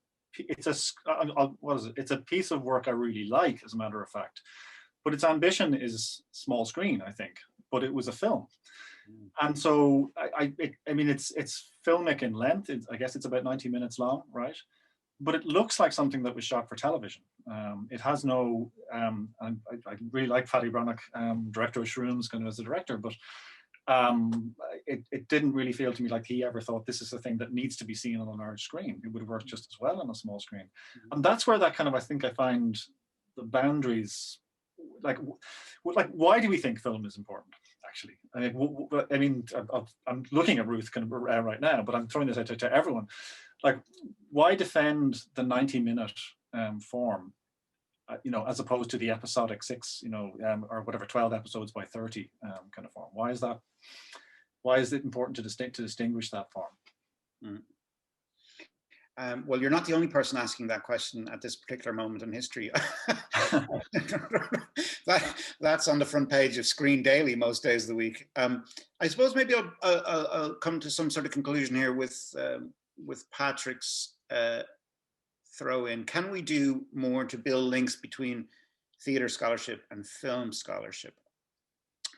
piece of work I really like, as a matter of fact, but its ambition is small screen, I think, but it was a film. And so I mean, it's filmic in length. I guess it's about 90 minutes long, right? But it looks like something that was shot for television. It has no, and I really like Paddy Brannock, director of Shrooms, kind of as a director, but it didn't really feel to me like he ever thought this is a thing that needs to be seen on a large screen. It would have worked just as well on a small screen. And that's where that kind of, I think I find the boundaries, like why do we think film is important, actually? I mean, I'm looking at Ruth kind of right now, but I'm throwing this out to everyone. Like, why defend the 90-minute form, you know, as opposed to the episodic 6, you know, or whatever, 12 episodes by 30 kind of form? Why is that? Why is it important to distinguish that form? Well, you're not the only person asking that question at this particular moment in history. That's on the front page of Screen Daily most days of the week. I suppose maybe I'll come to some sort of conclusion here with Patrick's throw in. Can we do more to build links between theatre scholarship and film scholarship?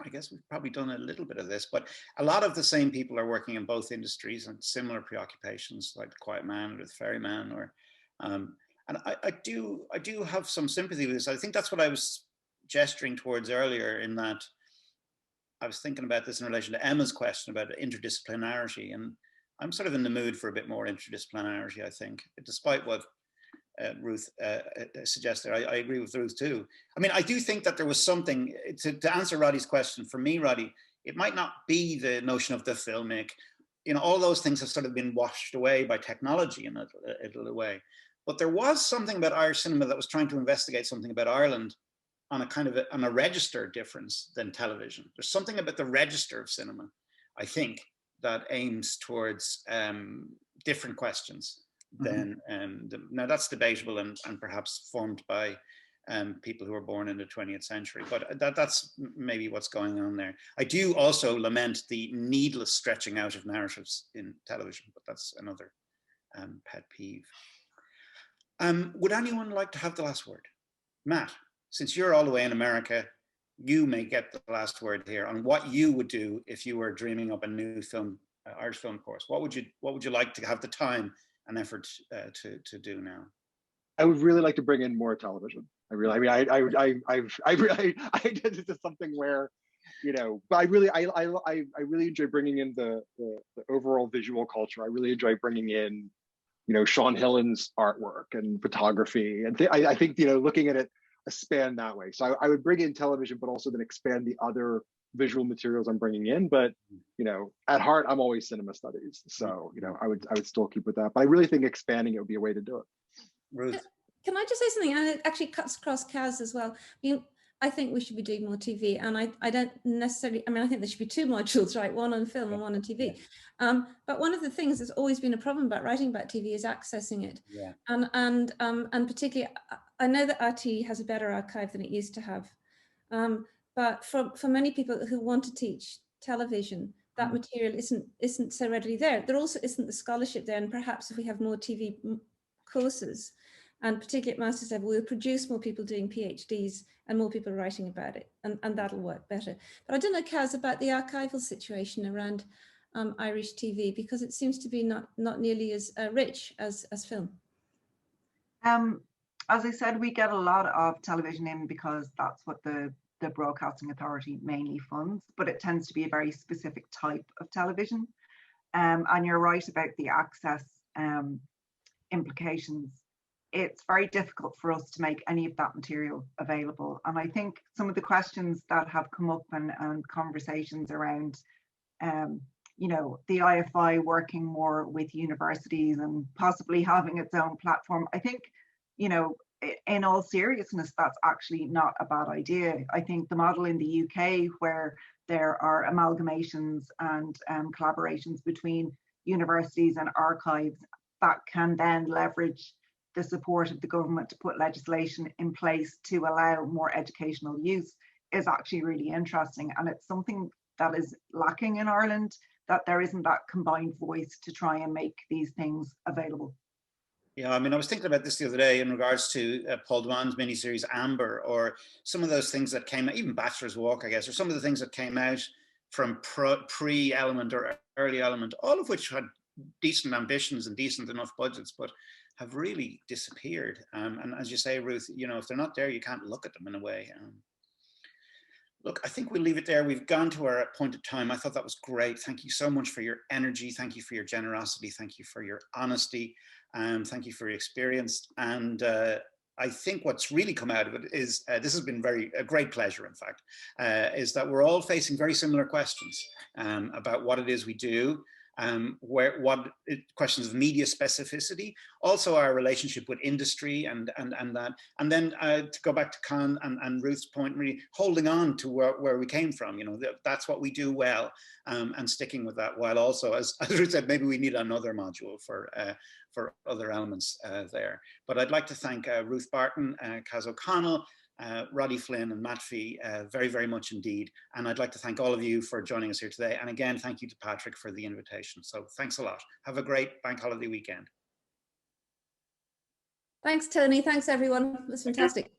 I guess we've probably done a little bit of this, but a lot of the same people are working in both industries and similar preoccupations, like The Quiet Man or The Ferryman, or and I do have some sympathy with this. I think that's what I was gesturing towards earlier, in that I was thinking about this in relation to Emma's question about interdisciplinarity, and I'm sort of in the mood for a bit more interdisciplinarity, I think, despite what Ruth suggested. I agree with Ruth too. I mean, I do think that there was something, to answer Roddy's question, for me, Roddy, it might not be the notion of the filmic. You know, all those things have sort of been washed away by technology in a way. But there was something about Irish cinema that was trying to investigate something about Ireland on a kind of on a register difference than television. There's something about the register of cinema, I think, that aims towards different questions than, now that's debatable and perhaps formed by people who were born in the 20th century, but that's maybe what's going on there. I do also lament the needless stretching out of narratives in television, but that's another pet peeve. Would anyone like to have the last word? Matt, since you're all the way in America, you may get the last word here on what you would do if you were dreaming up a new film, Irish film course. What would you like to have the time and effort to do now? I would really like to bring in more television. This is something where, you know, but I really enjoy bringing in the overall visual culture. I really enjoy bringing in, you know, Sean Hillen's artwork and photography, and I think, you know, looking at it a span that way. So I would bring in television, but also then expand the other visual materials I'm bringing in. But, you know, at heart, I'm always cinema studies. So, you know, I would still keep with that. But I really think expanding it would be a way to do it. Ruth? Can I just say something? And it actually cuts across Kaz as well. I think we should be doing more TV, and I don't necessarily, I mean, I think there should be two modules, right? One on film and one on TV. But one of the things that's always been a problem about writing about TV is accessing it. Yeah. And particularly, I know that RT has a better archive than it used to have. But for many people who want to teach television, that material isn't so readily there. There also isn't the scholarship there, and perhaps if we have more TV courses, and particularly at master's level, we'll produce more people doing PhDs and more people writing about it, and that'll work better. But I don't know, Kaz, about the archival situation around Irish TV, because it seems to be not nearly as rich as film. As I said, we get a lot of television in because that's what the Broadcasting Authority mainly funds, but it tends to be a very specific type of television. And you're right about the access implications. It's very difficult for us to make any of that material available. And I think some of the questions that have come up and conversations around, you know, the IFI working more with universities and possibly having its own platform, I think, you know, in all seriousness, that's actually not a bad idea. I think the model in the UK, where there are amalgamations and collaborations between universities and archives that can then leverage the support of the government to put legislation in place to allow more educational use, is actually really interesting. And it's something that is lacking in Ireland, that there isn't that combined voice to try and make these things available. Yeah, I mean, I was thinking about this the other day in regards to Paul Dwan's miniseries Amber, or some of those things that came out, even Bachelor's Walk, I guess, or some of the things that came out from pre-Element or early Element, all of which had decent ambitions and decent enough budgets, but have really disappeared. And as you say, Ruth, you know, if they're not there, you can't look at them in a way. Look, I think we'll leave it there. We've gone to our appointed time. I thought that was great. Thank you so much for your energy. Thank you for your generosity. Thank you for your honesty. Thank you for your experience. And I think what's really come out of it is, this has been a great pleasure, in fact, is that we're all facing very similar questions about what it is we do, questions of media specificity, also our relationship with industry and that, and then to go back to Con and Ruth's point, really holding on to where we came from. You know, that's what we do well, and sticking with that, while also, as Ruth said, maybe we need another module for other elements there. But I'd like to thank Ruth Barton, Kassandra O'Connell, Roddy Flynn and Matt Fee very, very much indeed. And I'd like to thank all of you for joining us here today. And again, thank you to Patrick for the invitation. So thanks a lot. Have a great bank holiday weekend. Thanks, Tony. Thanks, everyone. It was fantastic.